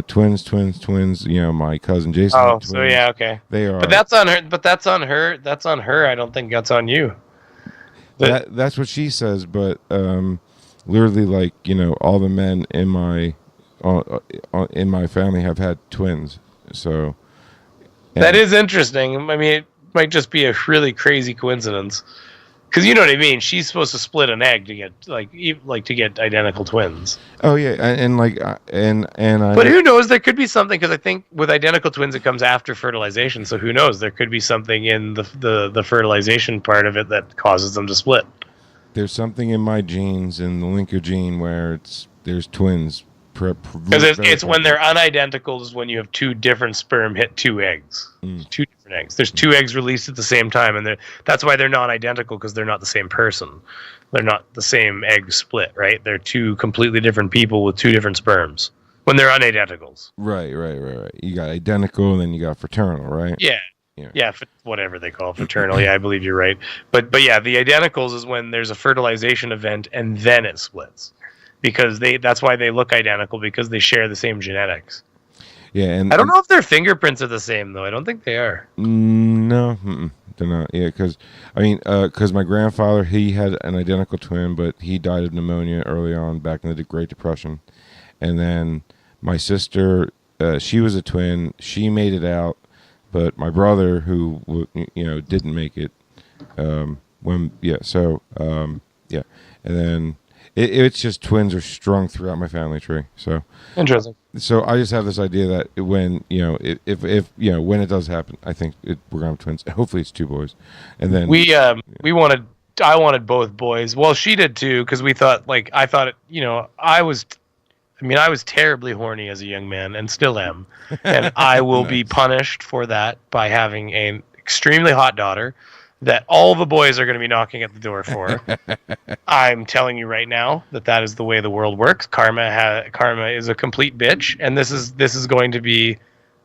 Twins. You know, my cousin Jason. Oh, so yeah, okay. They are. But that's on her. That's on her. I don't think that's on you. That's what she says. But literally, like, you know, all the men in my family have had twins. So that is interesting. I mean, it might just be a really crazy coincidence. Because you know what I mean. She's supposed to split an egg to get to get identical twins. Oh yeah, and But who knows? There could be something, because I think with identical twins it comes after fertilization. So who knows? There could be something in the fertilization part of it that causes them to split. There's something in my genes, in the linker gene, where there's twins. Because it's when they're unidentical is when you have two different sperm hit two eggs. Two different eggs. There's two eggs released at the same time, and that's why they're not identical, because they're not the same person. They're not the same egg split, right? They're two completely different people with two different sperms when they're unidenticals. Right. You got identical, and then you got fraternal, right? Yeah, whatever they call it, fraternal. Yeah, I believe you're right. But yeah, the identicals is when there's a fertilization event and then it splits. Because that's why they look identical, because they share the same genetics. Yeah, and I don't know if their fingerprints are the same though. I don't think they are. No, they're not. Yeah, because my grandfather, he had an identical twin, but he died of pneumonia early on back in the Great Depression. And then my sister, she was a twin. She made it out, but my brother, who didn't make it. And then. It's just twins are strung throughout my family tree. So interesting. So I just have this idea that when if when it does happen, I think we're gonna have twins. Hopefully it's two boys, and then I wanted both boys. Well, she did too, because we thought I was terribly horny as a young man and still am, and I will be punished for that by having an extremely hot daughter that all the boys are going to be knocking at the door for. I'm telling you right now that is the way the world works. Karma is a complete bitch, and this is going to be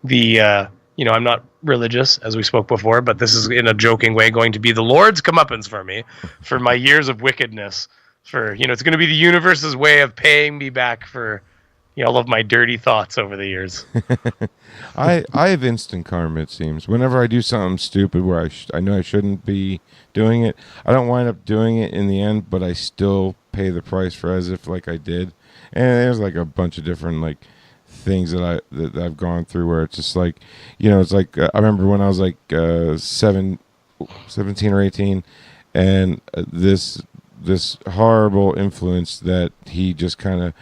the I'm not religious, as we spoke before, but this is, in a joking way, going to be the Lord's comeuppance for me for my years of wickedness. It's going to be the universe's way of paying me back for all of my dirty thoughts over the years. I have instant karma, it seems. Whenever I do something stupid where I know I shouldn't be doing it, I don't wind up doing it in the end, but I still pay the price for as if like I did. And there's like a bunch of different like things that I've gone through where it's just like, it's like I remember when I was like 17 or 18, and this horrible influence that he just kind of.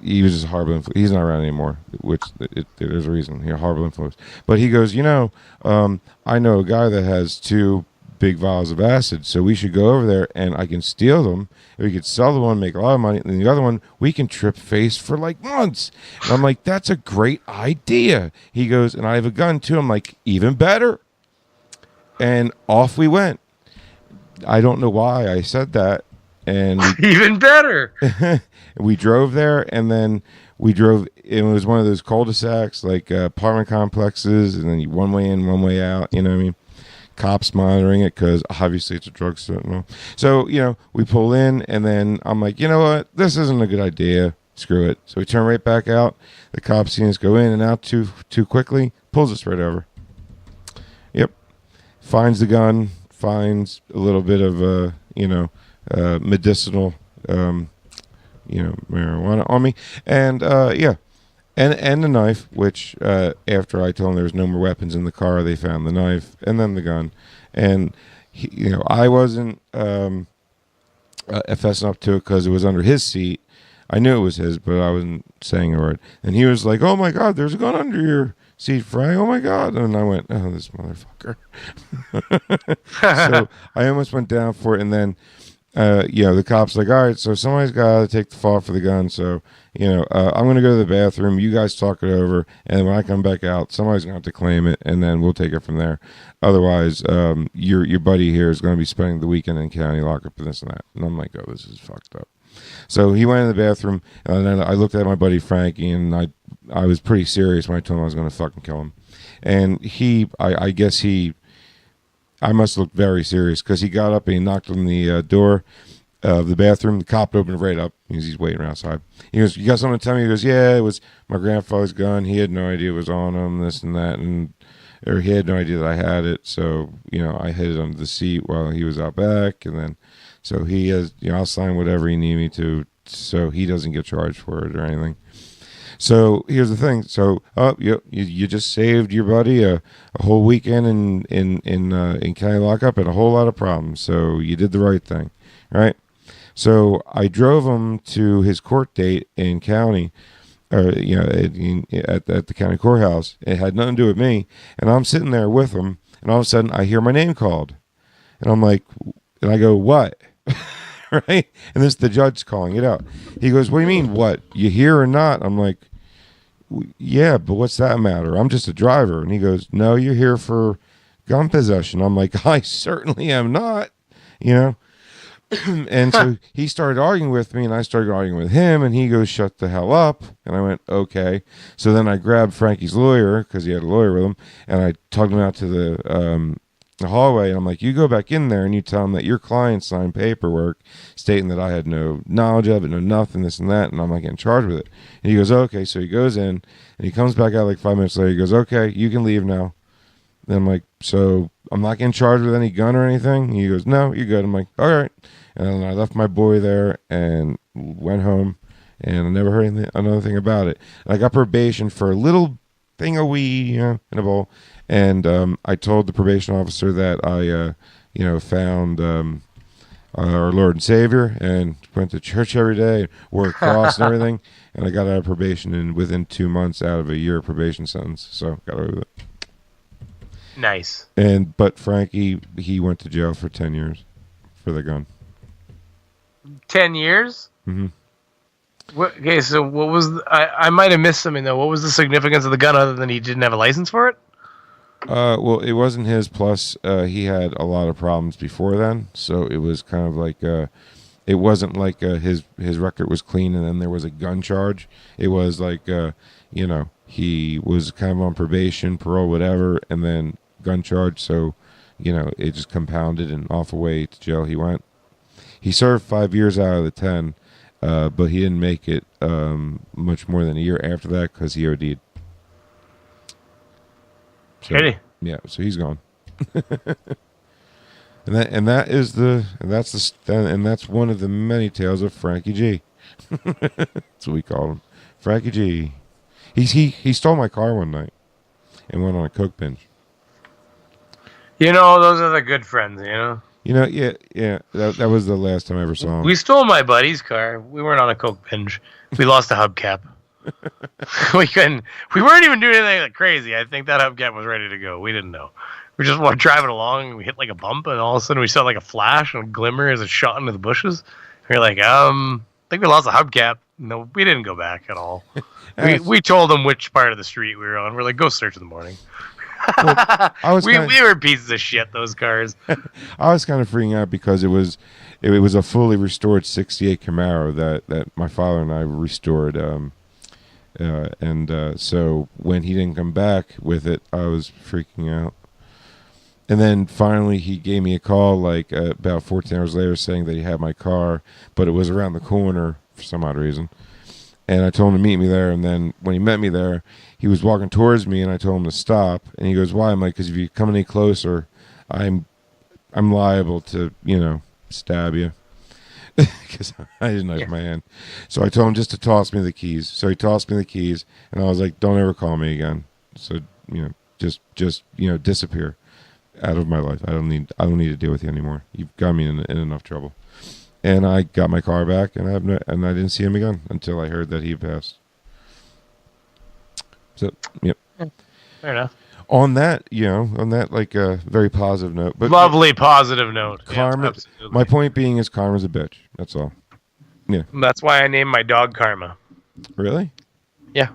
He was just a horrible influence. He's not around anymore, which there's a reason. Horrible influence. But he goes, I know a guy that has 2 big vials of acid, so we should go over there and I can steal them. We could sell the one, make a lot of money, and the other one, we can trip face for like months. And I'm like, that's a great idea. He goes, and I have a gun too. I'm like, even better. And off we went. I don't know why I said that. And even better. We drove there, and then it was one of those cul-de-sacs, like apartment complexes, and then one way in, one way out, you know what I mean? Cops monitoring it, because obviously it's a drug sentinel. So, we pull in, and then I'm like, you know what? This isn't a good idea. Screw it. So we turn right back out. The cops see us go in and out too quickly, pulls us right over. Yep. Finds the gun, finds a little bit of, medicinal marijuana on me, and and the knife, which after I told them there was no more weapons in the car, they found the knife and then the gun. And I wasn't fessing up to it because it was under his seat. I knew it was his, but I wasn't saying a word. And he was like, "Oh my God, there's a gun under your seat, Frank. Oh my God." And I went, "Oh, this motherfucker." So I almost went down for it, and then the cop's like, all right, so somebody's got to take the fall for the gun. So, I'm going to go to the bathroom. You guys talk it over. And when I come back out, somebody's going to have to claim it, and then we'll take it from there. Otherwise, your buddy here is going to be spending the weekend in county lockup and this and that. And I'm like, oh, this is fucked up. So he went in the bathroom, and then I looked at my buddy Frankie, and I was pretty serious when I told him I was going to fucking kill him. And I guess I must look very serious because he got up and he knocked on the door of the bathroom. The cop opened it right up because he's waiting outside. He goes, "You got something to tell me?" He goes, "Yeah, it was my grandfather's gun. He had no idea it was on him, this and that, or he had no idea that I had it. So, I hid it under the seat while he was out back. And then, so he has, I'll sign whatever you need me to, so he doesn't get charged for it or anything." So here's the thing. So, you just saved your buddy a whole weekend in county lockup and a whole lot of problems. So you did the right thing, right? So I drove him to his court date in county, or at the county courthouse. It had nothing to do with me, and I'm sitting there with him, and all of a sudden I hear my name called, and I'm like, and I go, "What?" Right? And this is the judge calling it out. He goes, "What do you mean, what? You here or not?" I'm like, "Yeah, but what's that matter? I'm just a driver." And he goes, "No, you're here for gun possession." I'm like, "I certainly am not," And so he started arguing with me, and I started arguing with him, and he goes, "Shut the hell up." And I went, "Okay." So then I grabbed Frankie's lawyer, because he had a lawyer with him, and I tugged him out to the hallway, and I'm like, "You go back in there and you tell him that your client signed paperwork stating that I had no knowledge of it, no nothing, this and that, and I'm not getting charged with it." And he goes, "Okay." So he goes in, and he comes back out like 5 minutes later. He goes, "Okay, you can leave now." Then I'm like, "So I'm not getting charged with any gun or anything?" And he goes, "No, you're good." I'm like, "All right." And then I left my boy there and went home, and I never heard another thing about it. And I got probation for a little thing of weed, in a bowl. And I told the probation officer that I, found our Lord and Savior and went to church every day, and wore a cross and everything. And I got out of probation within 2 months out of a year probation sentence. So got away with it. Nice. But Frankie, he went to jail for 10 years for the gun. 10 years? Mm-hmm. Okay, so what was... I might have missed something, though. What was the significance of the gun other than he didn't have a license for it? Well, it wasn't his. Plus, he had a lot of problems before then. So it was kind of like... it wasn't like his record was clean and then there was a gun charge. It was like, he was kind of on probation, parole, whatever, and then gun charge. So, it just compounded, and off away to jail he went. He served 5 years out of the 10, but he didn't make it much more than a year after that because he OD'd. So, yeah, so he's gone. and that's one of the many tales of Frankie G. That's what we call him, Frankie G. He stole my car one night and went on a coke binge. Those are the good friends, Yeah. That was the last time I ever saw him. We stole my buddy's car. We weren't on a coke binge. We lost a hubcap. We weren't even doing anything like crazy. I think that hubcap was ready to go. We didn't know. We just were driving along, and we hit like a bump, and all of a sudden we saw like a flash and a glimmer as it shot into the bushes. We were like, I think we lost the hubcap. No, we didn't go back at all. We told them which part of the street we were on. We're like, go search in the morning. Well, we were pieces of shit, those cars. I was kind of freaking out because it was a fully restored 68 Camaro that my father and I restored. So when he didn't come back with it, I was freaking out. And then finally he gave me a call like about 14 hours later saying that he had my car, but it was around the corner for some odd reason. And I told him to meet me there. And then when he met me there, he was walking towards me, and I told him to stop. And he goes, "Why?" I'm like, "Because if you come any closer, I'm liable to, stab you." Because I didn't knife my hand. So I told him just to toss me the keys. So he tossed me the keys, and I was like, "Don't ever call me again." So just disappear out of my life. I don't need to deal with you anymore. You've got me in enough trouble. And I got my car back, and I didn't see him again until I heard that he passed. So, yep. Fair enough. On that, like a very positive note, but lovely positive note. Karma. Yeah, my point being is karma's a bitch. That's all. Yeah. That's why I named my dog Karma. Really? Yeah.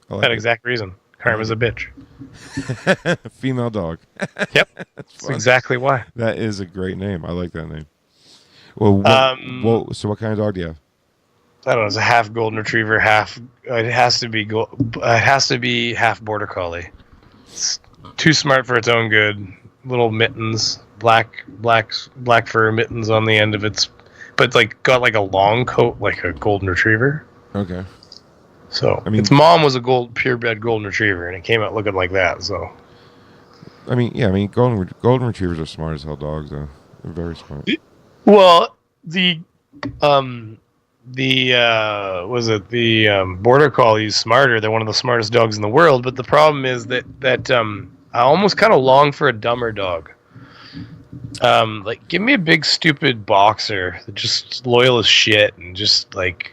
Like that exact reason. Karma's a bitch. Female dog. Yep. That's exactly why. That is a great name. I like that name. Well, so what kind of dog do you have? I don't know. It's a half golden retriever, half. It has to be it has to be half border collie. It's too smart for its own good. Little mittens, black fur mittens on the end of its, but it's like got like a long coat, like a golden retriever. Okay. So I mean, its mom was a purebred golden retriever, and it came out looking like that. So. I mean, yeah. I mean, golden retrievers are smart as hell dogs, though. They're very smart. Well, the border collie is smarter. They're one of the smartest dogs in the world. But the problem is that I almost kind of long for a dumber dog. Like, give me a big stupid boxer that's just loyal as shit and just like,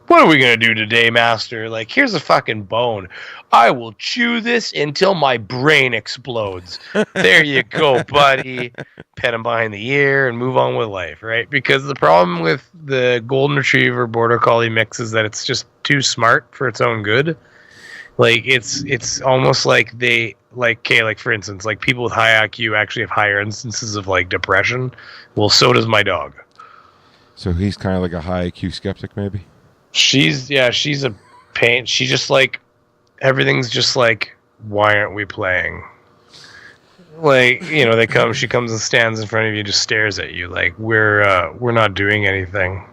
what are we gonna do today, master? Like, here's a fucking bone. I will chew this until my brain explodes. There you go, buddy. Pet him behind the ear and move on with life, right? Because the problem with the golden retriever border collie mix is that it's just too smart for its own good. Like, it's almost like like for instance, like people with high IQ actually have higher instances of like depression. Well, so does my dog. So he's kind of like a high IQ skeptic, maybe? She's a pain. She just like, everything's just like, why aren't we playing? Like, you know, she comes and stands in front of you, just stares at you like we're not doing anything.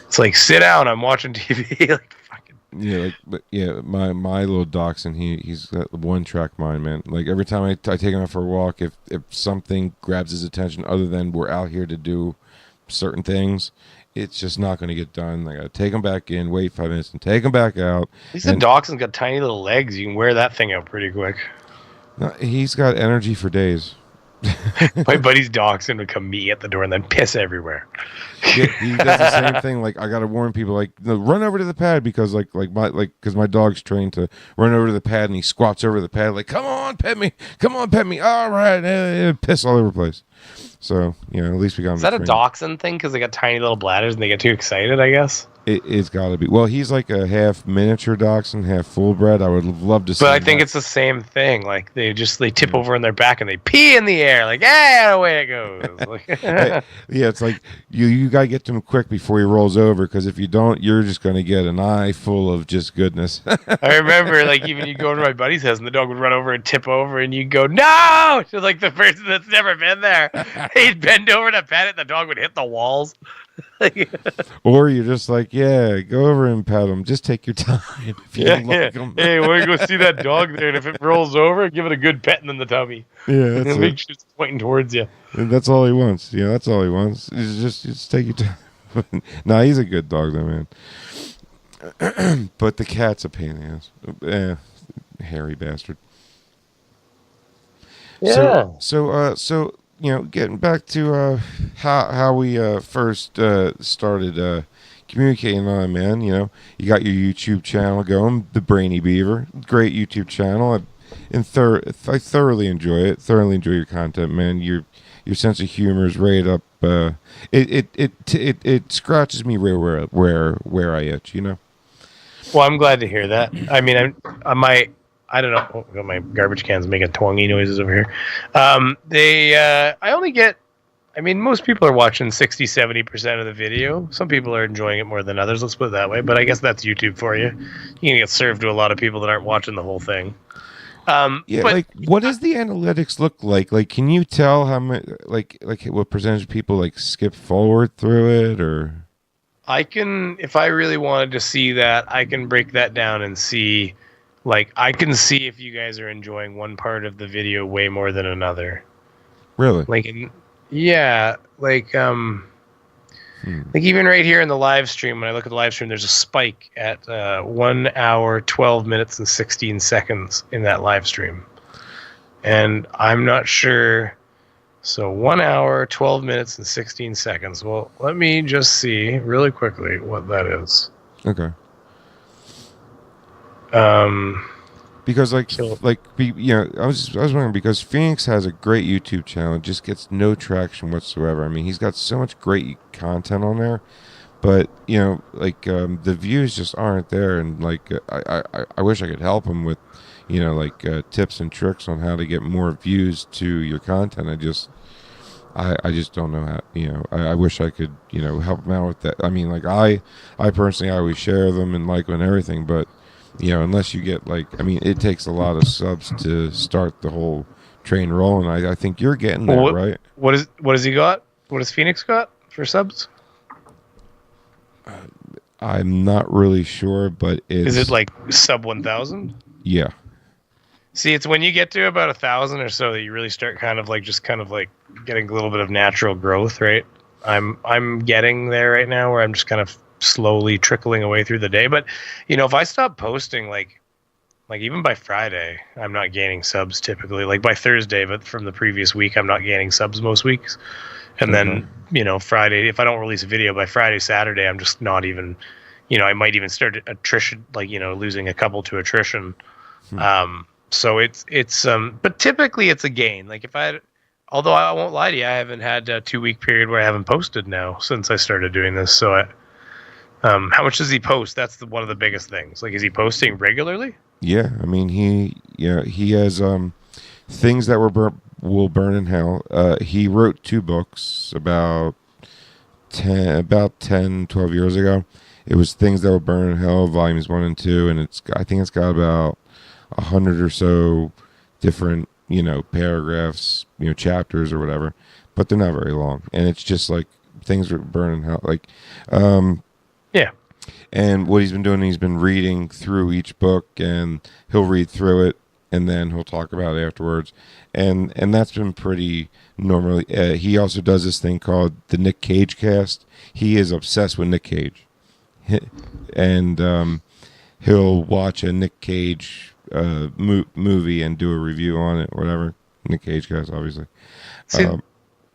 It's like, sit down, I'm watching TV. Like, fucking. Yeah, like, but yeah, my little dachshund, he's got one track mind, man. Like, every time I take him out for a walk, if something grabs his attention other than we're out here to do certain things, it's just not going to get done. I got to take him back in, wait 5 minutes, and take him back out. At least the dachshund's got tiny little legs. You can wear that thing out pretty quick. No, he's got energy for days. My buddy's dachshund would come meet at the door and then piss everywhere. Yeah, he does the same thing. Like, I gotta warn people, like, no, run over to the pad, because because my dog's trained to run over to the pad, and he squats over the pad like, come on, pet me, all right, piss all over the place. So, you know, at least we got him. Is that a dachshund thing? Because they got tiny little bladders and they get too excited, I guess. It's got to be. Well, he's like a half miniature dachshund, half full bred. I would love to see. But I think it's the same thing. Like, they tip over on their back and they pee in the air. Like, hey, away it goes. Like, yeah, it's like you got to get to him quick before he rolls over, because if you don't, you're just going to get an eye full of just goodness. I remember, like, even you go to my buddy's house and the dog would run over and tip over, and you go, no! To like the person that's never been there. He'd bend over to pet it, the dog would hit the walls. Or you're just like, yeah, go over and pet him. Just take your time. If you don't like him. Hey, we're going to go see that dog there, and if it rolls over, give it a good petting in the tummy. Yeah, that's make sure it's pointing towards you. And that's all he wants. Yeah, that's all he wants. Just take your time. Nah, he's a good dog, though, man. But the cat's a pain in the ass. Hairy bastard. Yeah. So you know, getting back to how we first started communicating on, man. You know, you got your YouTube channel going, the Brainy Beaver, great YouTube channel. I thoroughly enjoy it. Thoroughly enjoy your content, man. Your sense of humor is right up. It scratches me right where I itch. You know. Well, I'm glad to hear that. I mean, I don't know. Oh, my garbage can's making twangy noises over here. I only get, I mean, most people are watching 60-70% of the video. Some people are enjoying it more than others, let's put it that way. But I guess that's YouTube for you. You can get served to a lot of people that aren't watching the whole thing. Yeah, but, like, what does the analytics look like? Like, can you tell how much, like what percentage of people like skip forward through it, or? I can, if I really wanted to see that, I can break that down and see. Like, I can see if you guys are enjoying one part of the video way more than another. Really? Like, yeah, like even right here in the live stream, when I look at the live stream, there's a spike at 1 hour, 12 minutes, and 16 seconds in that live stream. And I'm not sure. So 1 hour, 12 minutes, and 16 seconds. Well, let me just see really quickly what that is. Okay. Because I was wondering, because Phoenix has a great YouTube channel, just gets no traction whatsoever. I mean, he's got so much great content on there, but you know, like the views just aren't there. And like, I wish I could help him with, you know, like tips and tricks on how to get more views to your content. I just don't know how, I wish I could, help them out with that. I mean, like I personally, I always share them and like them and everything, but unless you get it takes a lot of subs to start the whole train rolling. I think you're getting there, right? What has he got? What has Phoenix got for subs? I'm not really sure, but is it like sub 1,000? Yeah. See, it's when you get to about 1,000 or so that you really start kind of getting a little bit of natural growth, right? I'm getting there right now where I'm just kind of slowly trickling away through the day. But if I stop posting, like even by Friday, I'm not gaining subs typically. Like by Thursday, but from the previous week, I'm not gaining subs most weeks. And then Friday, if I don't release a video by Friday, Saturday, I'm just not even. I might even start attrition, losing a couple to attrition. So it's but typically it's a gain. Like although I won't lie to you, I haven't had a 2-week period where I haven't posted now since I started doing this. So how much does he post? That's one of the biggest things. Like, is he posting regularly? Yeah, I mean he has things that will burn in hell. He wrote 2 books about 10, 12 years ago. It was Things That Will Burn in Hell, volumes 1 and 2, and I think it's got about 100 or so different, paragraphs, chapters or whatever, but they're not very long. And it's just like things that burn in hell. Like, yeah. And what he's been doing, he's been reading through each book, and he'll read through it, and then he'll talk about it afterwards. And that's been pretty normally. He also does this thing called the Nick Cage cast. He is obsessed with Nick Cage. And he'll watch a Nick Cage movie and do a review on it, whatever. Nick Cage guys, obviously. See,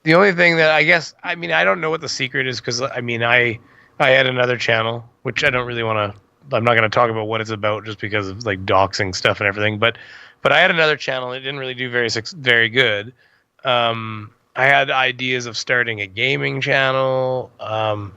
the only thing that I don't know what the secret is, because I had another channel, which I don't really want to. I'm not going to talk about what it's about just because of like doxing stuff and everything. But I had another channel. It didn't really do very good. I had ideas of starting a gaming channel. I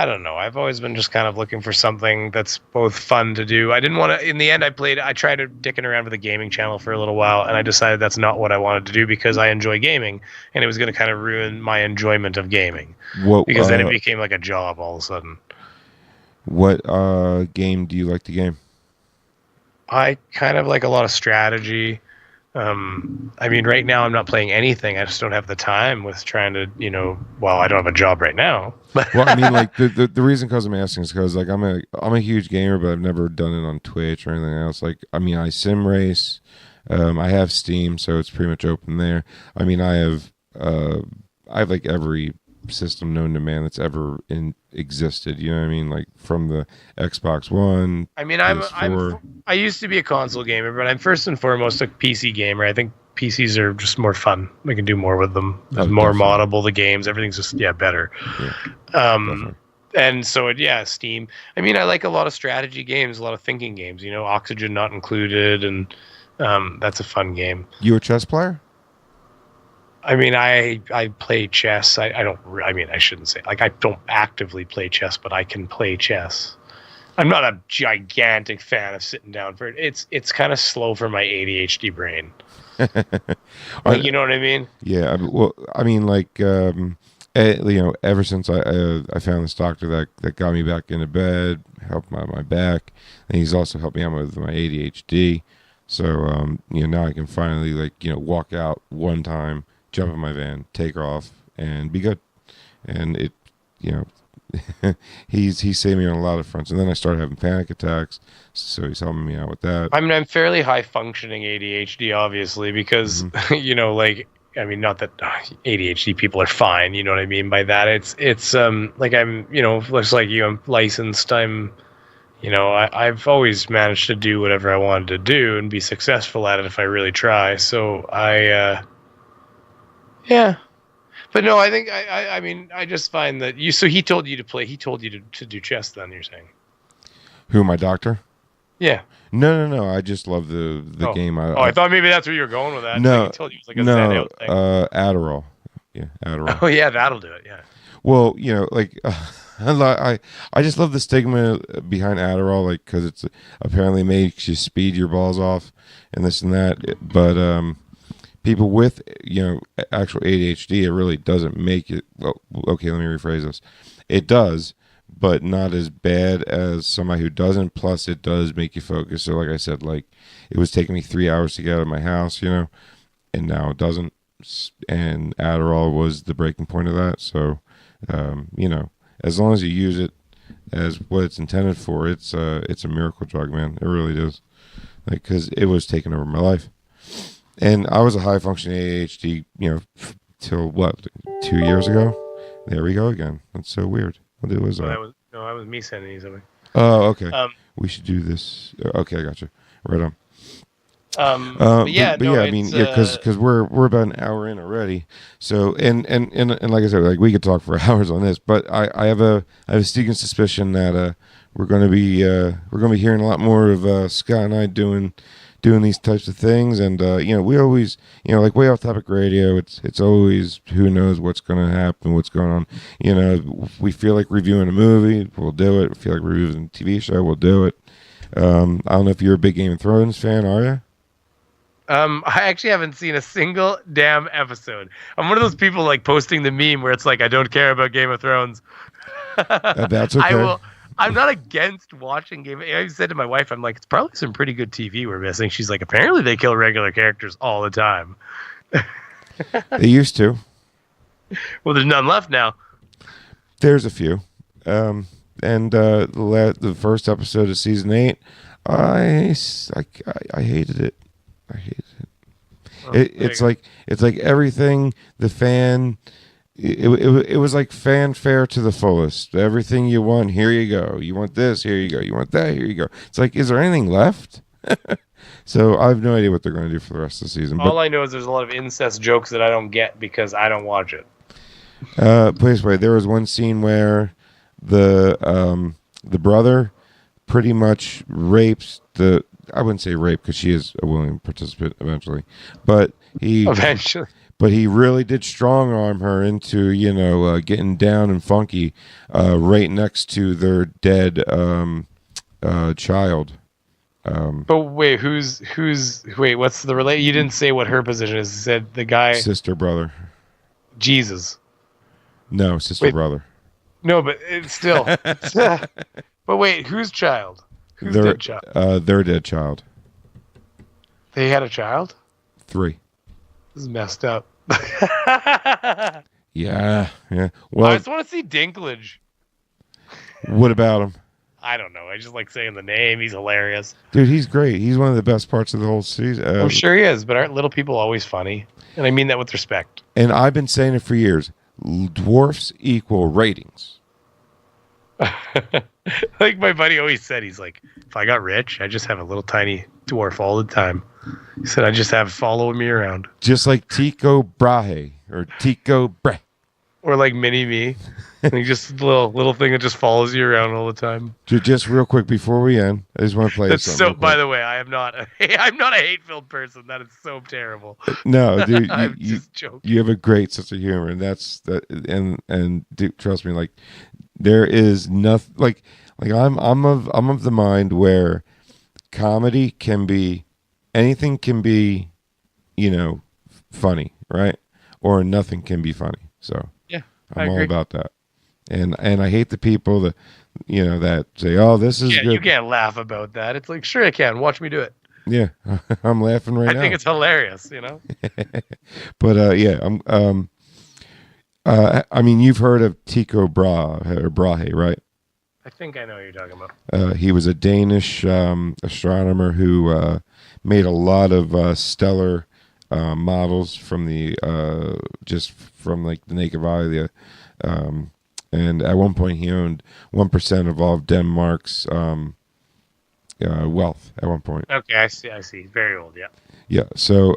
don't know. I've always been just kind of looking for something that's both fun to do. I didn't want to, in the end, I tried dicking around with a gaming channel for a little while, and I decided that's not what I wanted to do because I enjoy gaming, and it was going to kind of ruin my enjoyment of gaming. Because then it became like a job all of a sudden. What game do you like to game? I kind of like a lot of strategy. Right now I'm not playing anything. I just don't have the time with trying to, I don't have a job right now. Well, like the reason because I'm asking is because like I'm a huge gamer, but I've never done it on Twitch or anything else. Like, I sim race. I have Steam, so it's pretty much open there. I have like every system known to man that's ever existed. You know what I mean? Like from the Xbox One. I used to be a console gamer, but I'm first and foremost a PC gamer. I think PCs are just more fun. We can do more with them. There's more moddable the games. Everything's just better. Yeah, and so Steam. I like a lot of strategy games, a lot of thinking games. Oxygen Not Included, and that's a fun game. You a chess player? I play chess. I shouldn't say, like, I don't actively play chess, but I can play chess. I'm not a gigantic fan of sitting down for it. It's kind of slow for my ADHD brain. You know what I mean? Yeah. Ever since I found this doctor that got me back into bed, helped my back, and he's also helped me out with my ADHD. So now I can finally walk out one time, jump in my van, take off, and be good. And it, he's saved me on a lot of fronts. And then I started having panic attacks, so he's helping me out with that. I'm fairly high functioning ADHD, obviously, because not that ADHD people are fine. You know what I mean by that? It's like I'm looks like you. I'm licensed. I've always managed to do whatever I wanted to do and be successful at it if I really try. So yeah. But no, I think I just find that you. So he told you to play. He told you to do chess. Then you're saying. Who, my doctor? Yeah. No. I just love the game. I thought maybe that's where you were going with that. No, he told you it was like a Zen out thing. Adderall. Yeah, Adderall. Oh yeah, that'll do it. Yeah. Well, I just love the stigma behind Adderall, like because it's apparently makes you speed your balls off and this and that. But people with actual ADHD, it really doesn't make it. Well, okay, let me rephrase this. It does, but not as bad as somebody who doesn't. Plus, it does make you focus. So, like I said, like it was taking me 3 hours to get out of my house, and now it doesn't. And Adderall was the breaking point of that. So, as long as you use it as what it's intended for, it's a miracle drug, man. It really is. Like, because it was taking over my life. And I was a high functioning ADHD, till what, 2 years ago? There we go again. That's so weird. What it was? That was me sending you something. Oh, okay. We should do this. Okay, I got you. Right on. Because we're about an hour in already. So and like I said, like we could talk for hours on this, but I have a sneaking suspicion that we're gonna be hearing a lot more of Scott and I doing these types of things, and we always like Way Off Topic Radio. It's always who knows what's gonna happen, what's going on. If we feel like reviewing a movie, we'll do it. If we feel like reviewing a TV show, we'll do it. I don't know if you're a big Game of Thrones fan, are you? I actually haven't seen a single damn episode. I'm one of those people like posting the meme where it's like, I don't care about Game of Thrones. That's okay. I'm not against watching Game of Thrones. I said to my wife, I'm like, it's probably some pretty good TV we're missing. She's like, apparently they kill regular characters all the time. They used to. Well, there's none left now. There's a few. And the first episode of season 8, I hated it. I hated it. Oh, it's like everything the fan. It was like fanfare to the fullest. Everything you want, here you go. You want this, here you go. You want that, here you go. It's like, is there anything left? So I have no idea what they're going to do for the rest of the season. All I know is there's a lot of incest jokes that I don't get because I don't watch it. Please wait. There was one scene where the brother pretty much rapes the. I wouldn't say rape because she is a willing participant eventually, but he really did strong arm her into getting down and funky right next to their dead child. But wait, what's the relate? You didn't say what her position is. You said the guy sister brother. Jesus. No, sister brother. No, but it's still. But wait, whose child? Who's dead child? Their dead child. They had a child? 3. This is messed up. Yeah. Well, I just want to see Dinklage. What about him? I don't know. I just like saying the name. He's hilarious. Dude, he's great. He's one of the best parts of the whole season. I'm sure he is, but aren't little people always funny? And I mean that with respect. And I've been saying it for years. Dwarfs equal ratings. Like my buddy always said, he's like, if I got rich, I just have a little tiny dwarf all the time. He said, I just have following me around. Just like Tycho Brahe or Tycho Brahe. Or like Mini Me. Like just a little thing that just follows you around all the time. Just real quick before we end, I just want to play That's something. So, by the way, I'm not a hate-filled person. That is so terrible. No, dude, I'm just joking. You have a great sense of humor, and that's that. And dude, trust me, like there is nothing like I'm of the mind where comedy can be anything can be, funny, right? Or nothing can be funny. So yeah, I'm all about that. And I hate the people that that say, "Oh, this is good." You can't laugh about that. It's like, sure I can. Watch me do it. Yeah, I'm laughing right now. I think it's hilarious, But I mean, you've heard of Tycho Brahe, right? I think I know what you're talking about. He was a Danish astronomer who made a lot of stellar models from the just from like the naked eye. And at one point, he owned 1% of all of Denmark's wealth. At one point. Okay, I see. Very old, yeah. Yeah. So,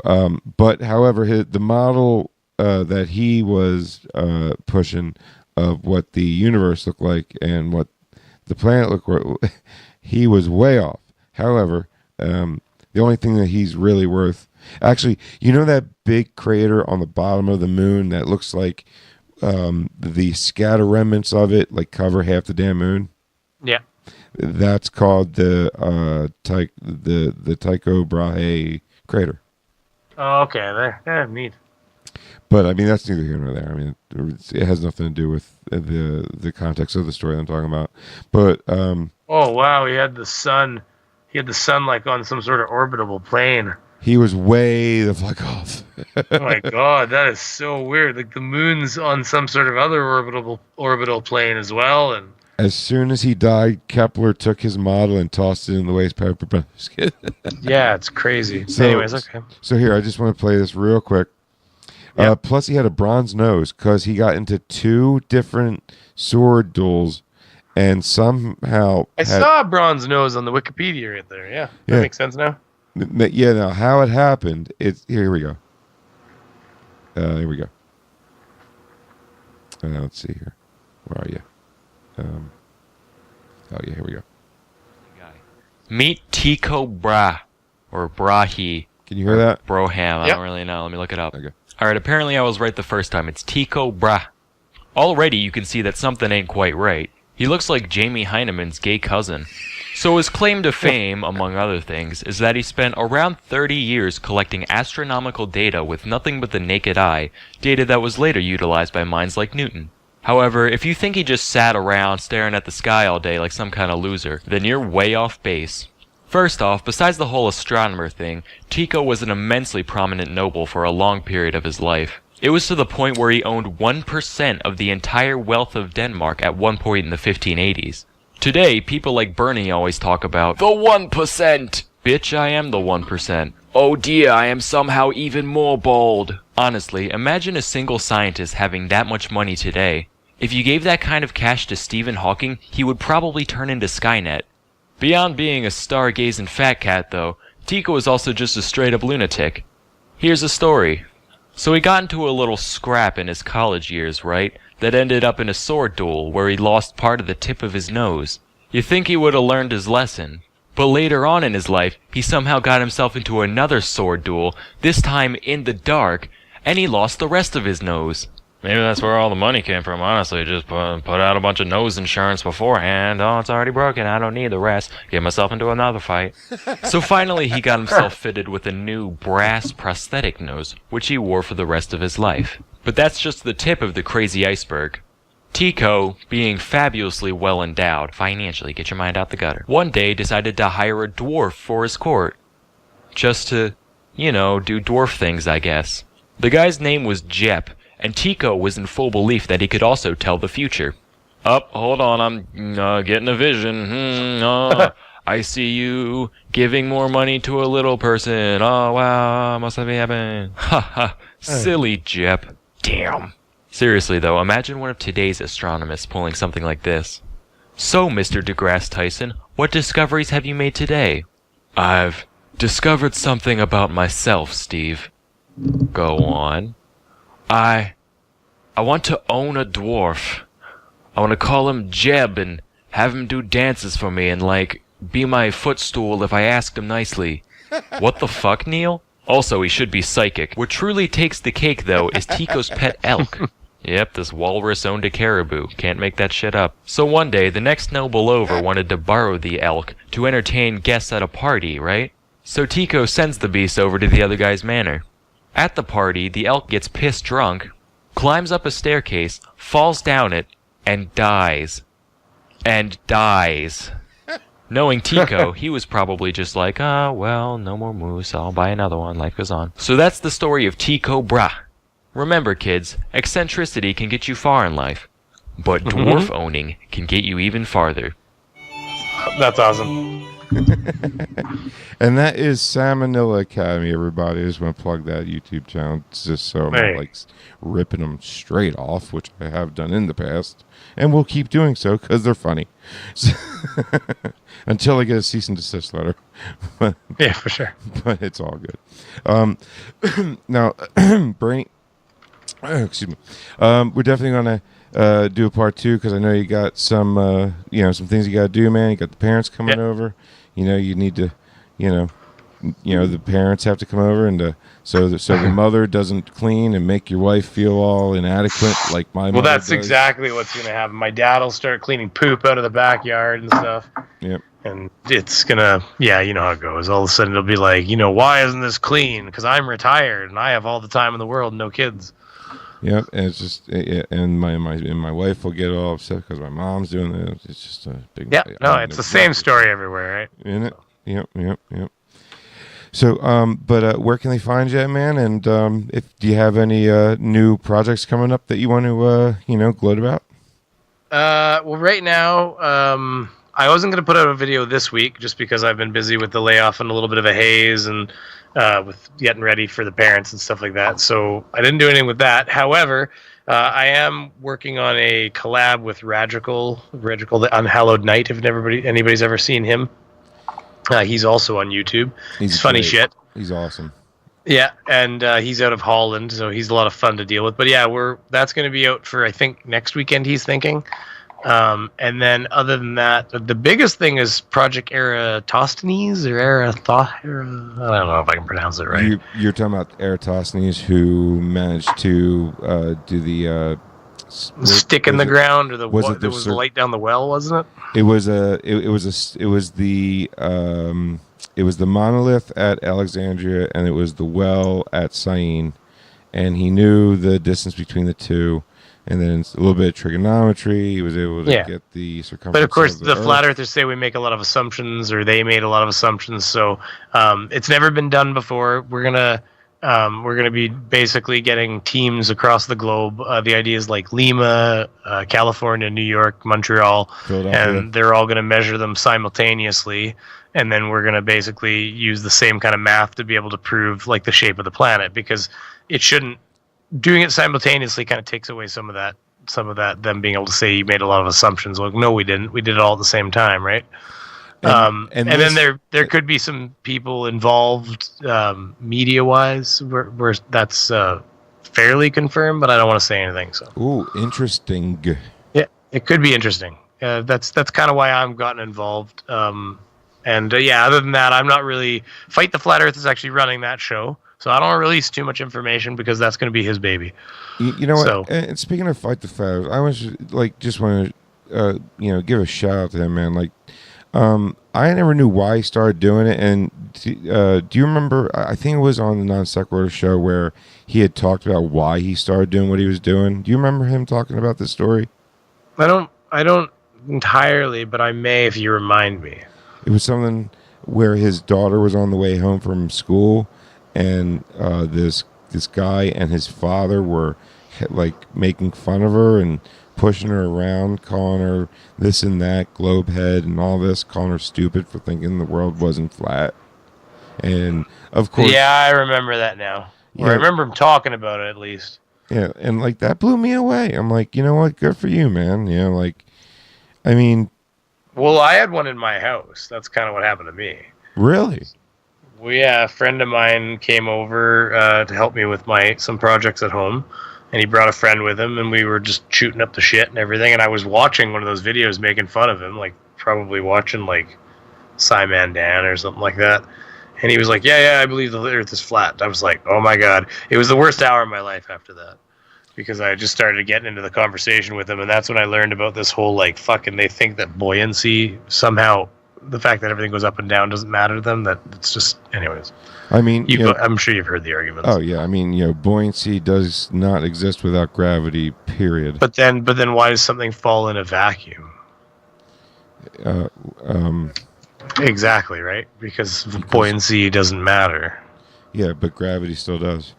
but however, the model that he was pushing of what the universe looked like and what the planet looked like, he was way off. However, the only thing that he's really worth, actually, that big crater on the bottom of the moon that looks like the scatter remnants of it like cover half the damn moon? Yeah. That's called the Tycho Brahe crater. Oh, okay. There. Yeah, neat. But I mean, that's neither here nor there. I mean, it has nothing to do with the context of the story I'm talking about. But Oh wow, he had the sun. He had the sun like on some sort of orbitable plane. he was way the fuck off. Oh my god, that is so weird. Like the moon's on some sort of other orbital plane as well, and As soon as he died, Kepler took his model and tossed it in the waste paper basket. yeah, it's crazy. So- Anyways, okay. So here, I just want to play this real quick. Yep. Plus, he had a bronze nose because he got into 2 different sword duels, and somehow I saw a bronze nose on the Wikipedia right there. Yeah, that Yeah. makes sense now. Yeah, now how it happened? It's here we go. Here we go. Let's see here. Where are you? Oh yeah, here we go. Meet Tico Bra, or Brahi. Can you hear that? Broham, I Yep. don't really know. Let me look it up. Okay. Alright, apparently I was right the first time. It's Tico Bra. Already you can see that something ain't quite right. He looks like Jamie Heinemann's gay cousin. So his claim to fame, among other things, is that he spent around 30 years collecting astronomical data with nothing but the naked eye, data that was later utilized by minds like Newton. However, if you think he just sat around staring at the sky all day like some kind of loser, then you're way off base. First off, besides the whole astronomer thing, Tycho was an immensely prominent noble for a long period of his life. It was to the point where he owned 1% of the entire wealth of Denmark at one point in the 1580s. Today, people like Bernie always talk about the 1%. Bitch, I am the 1%. Oh dear, I am somehow even more bold. Honestly, imagine a single scientist having that much money today. If you gave that kind of cash to Stephen Hawking, he would probably turn into Skynet. Beyond being a stargazing fat cat, though, Tycho is also just a straight-up lunatic. Here's a story. So he got into a little scrap in his college years, right? That ended up in a sword duel where he lost part of the tip of his nose. You think he would have learned his lesson. But later on in his life, he somehow got himself into another sword duel, this time in the dark, and he lost the rest of his nose. Maybe that's where all the money came from, honestly. Just put out a bunch of nose insurance beforehand. Oh, it's already broken. I don't need the rest. Get myself into another fight. So finally, he got himself fitted with a new brass prosthetic nose, which he wore for the rest of his life. But that's just the tip of the crazy iceberg. Tycho, being fabulously well endowed, financially, get your mind out the gutter, one day decided to hire a dwarf for his court. Just to, do dwarf things, I guess. The guy's name was Jep, and Tycho was in full belief that he could also tell the future. Hold on, I'm getting a vision. I see you giving more money to a little person. Oh, wow, must have been happening. Ha ha, silly Jep. Damn. Seriously, though, imagine one of today's astronomers pulling something like this. So, Mr. deGrasse Tyson, what discoveries have you made today? I've discovered something about myself, Steve. Go on. I want to own a dwarf. I want to call him Jeb and have him do dances for me and, be my footstool if I asked him nicely. What the fuck, Neil? Also, he should be psychic. What truly takes the cake, though, is Tycho's pet elk. Yep, this walrus owned a caribou. Can't make that shit up. So one day, the next noble over wanted to borrow the elk to entertain guests at a party, right? So Tycho sends the beast over to the other guy's manor. At the party, the elk gets pissed drunk, climbs up a staircase, falls down it, and dies. And dies. Knowing Tycho, he was probably just like, well, no more moose, I'll buy another one, life goes on. So that's the story of Tycho Brahe. Remember, kids, eccentricity can get you far in life, but dwarf owning can get you even farther. That's awesome. And that is Salmonella Academy, everybody. I just want to plug that YouTube channel. It's just so I'm not ripping them straight off, which I have done in the past, and will keep doing so because they're funny. Until I get a cease and desist letter. Yeah, for sure. But it's all good. Now, Brainy, excuse me. We're definitely gonna do a part 2 because I know you got some, some things you got to do, man. You got the parents coming over. You need to, the parents have to come over, and so the mother doesn't clean and make your wife feel all inadequate like my mother. Well, that's does. exactly what's going to happen. My dad will start cleaning poop out of the backyard and stuff. Yep. And it's gonna, yeah, you know how it goes. All of a sudden it'll be like, why isn't this clean? Because I'm retired and I have all the time in the world, no kids. Yep, and it's just, and my wife will get all upset because my mom's doing it. It's just a big. Yeah, no, it's the same story everywhere, right? Isn't it? Yep. So, but where can they find you, man? And do you have any new projects coming up that you want to, gloat about? Well, right now, I wasn't going to put out a video this week just because I've been busy with the layoff and a little bit of a haze and with getting ready for the parents and stuff like that. So I didn't do anything with that. However, I am working on a collab with Radical, the Unhallowed Knight. If anybody's ever seen him, he's also on YouTube. He's funny great. shit. He's awesome. Yeah, and he's out of Holland, so he's a lot of fun to deal with. But yeah, that's going to be out for, I think, next weekend, he's thinking. And then other than that, the biggest thing is Project Eratosthenes or I don't know if I can pronounce it right. You're talking about Eratosthenes, who managed to do the stick in the ground, or there was the light down the well, wasn't it? It was the monolith at Alexandria, and it was the well at Syene, and he knew the distance between the two. And then a little bit of trigonometry, he was able to get the circumference. But of course, the Earth. flat earthers say we make a lot of assumptions, or they made a lot of assumptions. So it's never been done before. We're gonna be basically getting teams across the globe. The idea is like Lima, California, New York, Montreal, and they're all gonna measure them simultaneously. And then we're gonna basically use the same kind of math to be able to prove like the shape of the planet, because it shouldn't. Doing it simultaneously kind of takes away some of that them being able to say you made a lot of assumptions. Like, no, we didn't. We did it all at the same time, right? And then there could be some people involved media wise where that's fairly confirmed, but I don't want to say anything. So, ooh, interesting. Yeah, it could be interesting. That's kind of why I've gotten involved. Other than that, I'm not really. Fight the Flat Earth is actually running that show. So I don't release too much information because that's going to be his baby. You know what? So, and speaking of Fight the Flat Earth, I was just want to give a shout out to him, man. Like, I never knew why he started doing it. And do you remember? I think it was on the Non Sequitur show where he had talked about why he started doing what he was doing. Do you remember him talking about this story? I don't entirely, but I may if you remind me. It was something where his daughter was on the way home from school. And this guy and his father were like making fun of her and pushing her around, calling her this and that, globe head and all this, calling her stupid for thinking the world wasn't flat. And of course, yeah, I remember that now. Yeah, I remember him talking about it at least. Yeah, and like that blew me away. I'm like, you know what? Good for you, man. You know, like, I mean, well, I had one in my house. That's kind of what happened to me. Really? Well, yeah, a friend of mine came over to help me with some projects at home, and he brought a friend with him, and we were just shooting up the shit and everything, and I was watching one of those videos making fun of him, like probably watching like Simon Dan or something like that, and he was like, yeah, I believe the Earth is flat. I was like, oh my God. It was the worst hour of my life after that, because I just started getting into the conversation with him, and that's when I learned about this whole like fucking they think that buoyancy somehow, the fact that everything goes up and down doesn't matter to them. That it's just, anyways. I mean, I'm sure you've heard the arguments. Oh yeah, I mean, buoyancy does not exist without gravity. Period. But then, why does something fall in a vacuum? Exactly right, because buoyancy doesn't matter. Yeah, but gravity still does.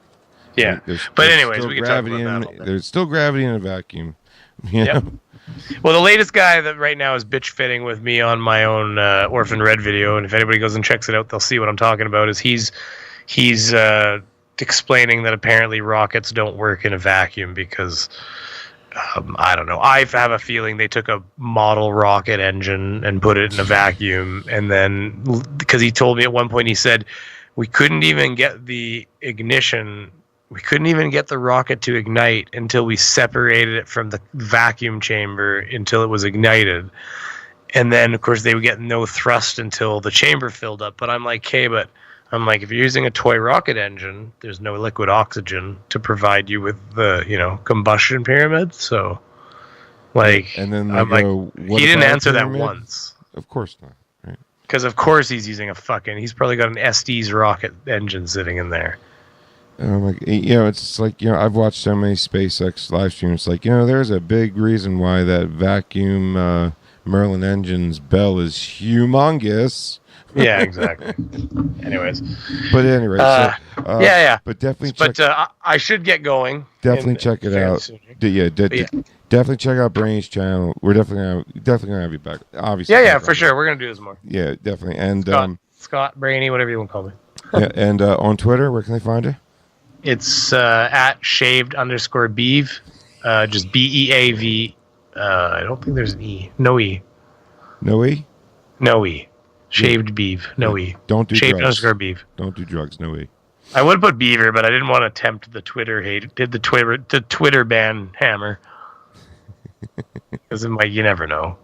Yeah, but anyways, we can talk about that. There's still gravity in a vacuum. Yep. Well, the latest guy that right now is bitch fitting with me on my own Orphan Red video, and if anybody goes and checks it out, they'll see what I'm talking about. Is he's explaining that apparently rockets don't work in a vacuum because I don't know. I have a feeling they took a model rocket engine and put it in a vacuum, and then because he told me at one point, he said we couldn't even get the ignition. We couldn't even get the rocket to ignite until we separated it from the vacuum chamber until it was ignited. And then, of course, they would get no thrust until the chamber filled up. But I'm like, hey, if you're using a toy rocket engine, there's no liquid oxygen to provide you with the, combustion pyramid. So, like, and then I'm like, he didn't answer that once. Of course not. Right. Because of course he's using he's probably got an SD's rocket engine sitting in there. It's like, I've watched so many SpaceX live streams. It's like, there's a big reason why that vacuum Merlin engine's bell is humongous. Yeah, exactly. Anyways. But anyway, yeah. But definitely I should get going. Definitely check it out. Definitely check out Brainy's channel. We're definitely gonna have you back. Obviously. Yeah, for sure. We're gonna do this more. Yeah, definitely. And Scott, Brainy, whatever you want to call me. Yeah, and on Twitter, where can they find you? It's at shaved_beav. Just BEAV. I don't think there's an E. No E. No E? No E. Shaved beav. No E. Don't do shaved drugs. _beav. Don't do drugs. No E. I would put Beaver, but I didn't want to tempt the Twitter hate. Did the Twitter ban hammer? Because you never know.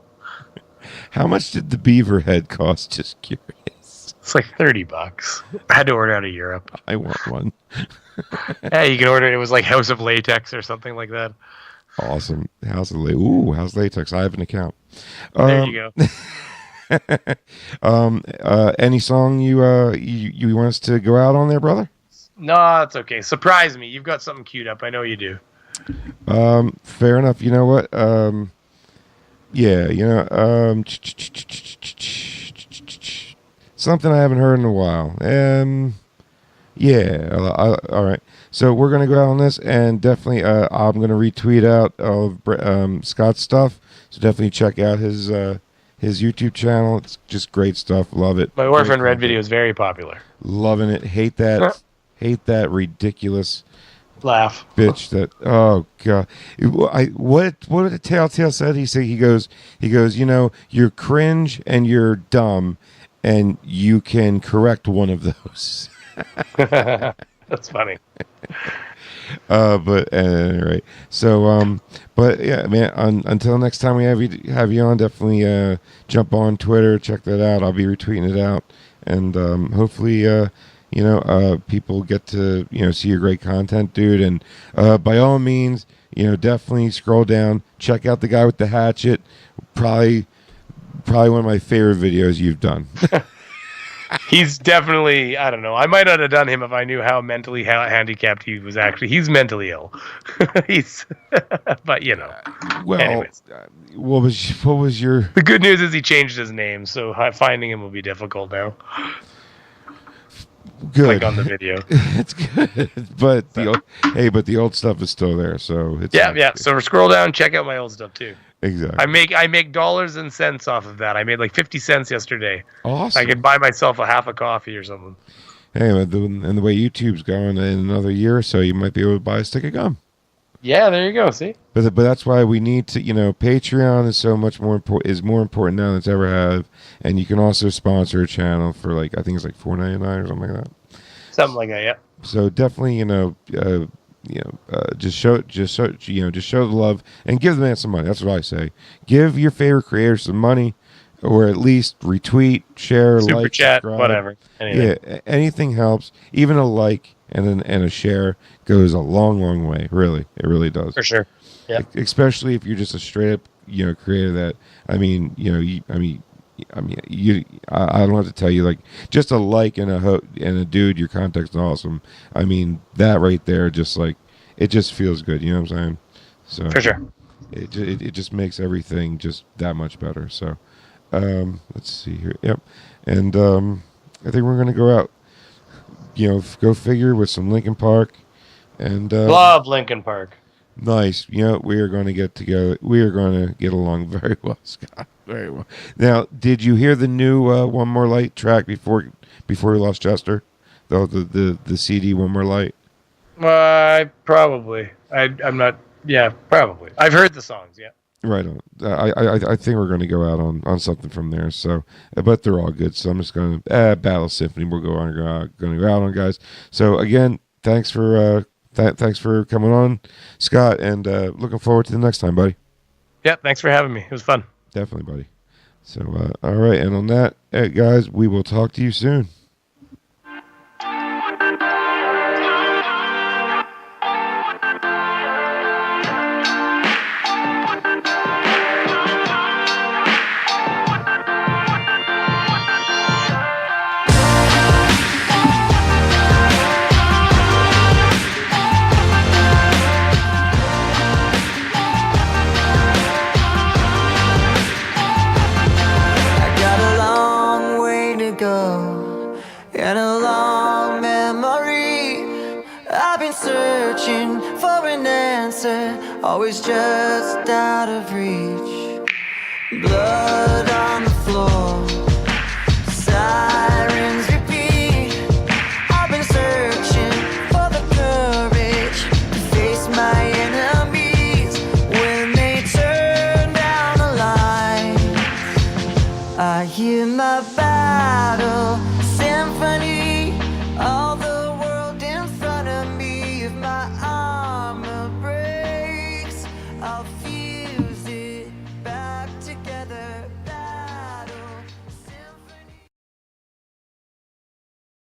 How much did the beaver head cost? Just curious. It's like $30. I had to order out of Europe. I want one. Yeah, you can order it. It was like House of Latex or something like that. Awesome. House Latex. I have an account. There you go. Any song you want us to go out on there, brother? No, it's okay. Surprise me. You've got something queued up. I know you do. Fair enough. You know what? Something I haven't heard in a while. All right. So we're gonna go out on this, and definitely, I'm gonna retweet out all of Scott's stuff. So definitely check out his YouTube channel. It's just great stuff. Love it. My Orphan Red video is very popular. Loving it. Hate that ridiculous laugh bitch. That, oh god. What did Telltale said? He goes. You're cringe and you're dumb, and you can correct one of those. That's funny. But anyway, so but yeah, man. Until next time we have you on, definitely jump on Twitter, check that out. I'll be retweeting it out, and hopefully people get to see your great content, dude. And by all means, definitely scroll down, check out the guy with the hatchet. Probably one of my favorite videos you've done. He's definitely, I don't know. I might not have done him if I knew how mentally handicapped he was actually. He's mentally ill. But Well, anyways. What was your? The good news is he changed his name, so finding him will be difficult now. Good. Like on the video. It's good, but the old stuff is still there, so it's yeah. So scroll down, check out my old stuff too. Exactly. I make dollars and cents off of that. I made like 50 cents yesterday. Awesome. I could buy myself a half a coffee or something. Hey, and the way YouTube's going, in another year or so, you might be able to buy a stick of gum. Yeah, there you go. See. But that's why we need to, Patreon is so much more important now than it's ever have, and you can also sponsor a channel for I think it's like $4.99 or something like that. Something like that, yeah. So definitely, just show the love and give the man some money. That's what I say. Give your favorite creators some money, or at least retweet, share, super like, chat, subscribe. whatever. Anything. Yeah, anything helps. Even a like and a share goes a long way. Really, it really does. For sure. Yeah. Especially if you're just a straight up, creator that. I don't have to tell you, just a like and a dude, your contact's awesome. I mean, that right there, just it just feels good. You know what I'm saying? So for sure, it just makes everything just that much better. So, let's see here. Yep, and I think we're gonna go out. Go figure with some Linkin Park, and love Linkin Park. Nice. We are going to get together. We are going to get along very well, Scott. Very well. Now, did you hear the new One More Light track before we lost Chester? The CD One More Light? Probably. I'm not. Yeah, probably. I've heard the songs. Yeah. Right on. I think we're going to go out on something from there. So, but they're all good. So I'm just going to Battle Symphony. We'll going to go out on, guys. So again, thanks for coming on, Scott, and looking forward to the next time, buddy. Yeah, thanks for having me. It was fun. Definitely, buddy. So, all right, and on that, guys, we will talk to you soon. and a long memory. I've been searching for an answer, always just out of reach. Blood on the floor, sirens repeat. I've been searching for the courage to face my enemies when they turn down the line. I hear my back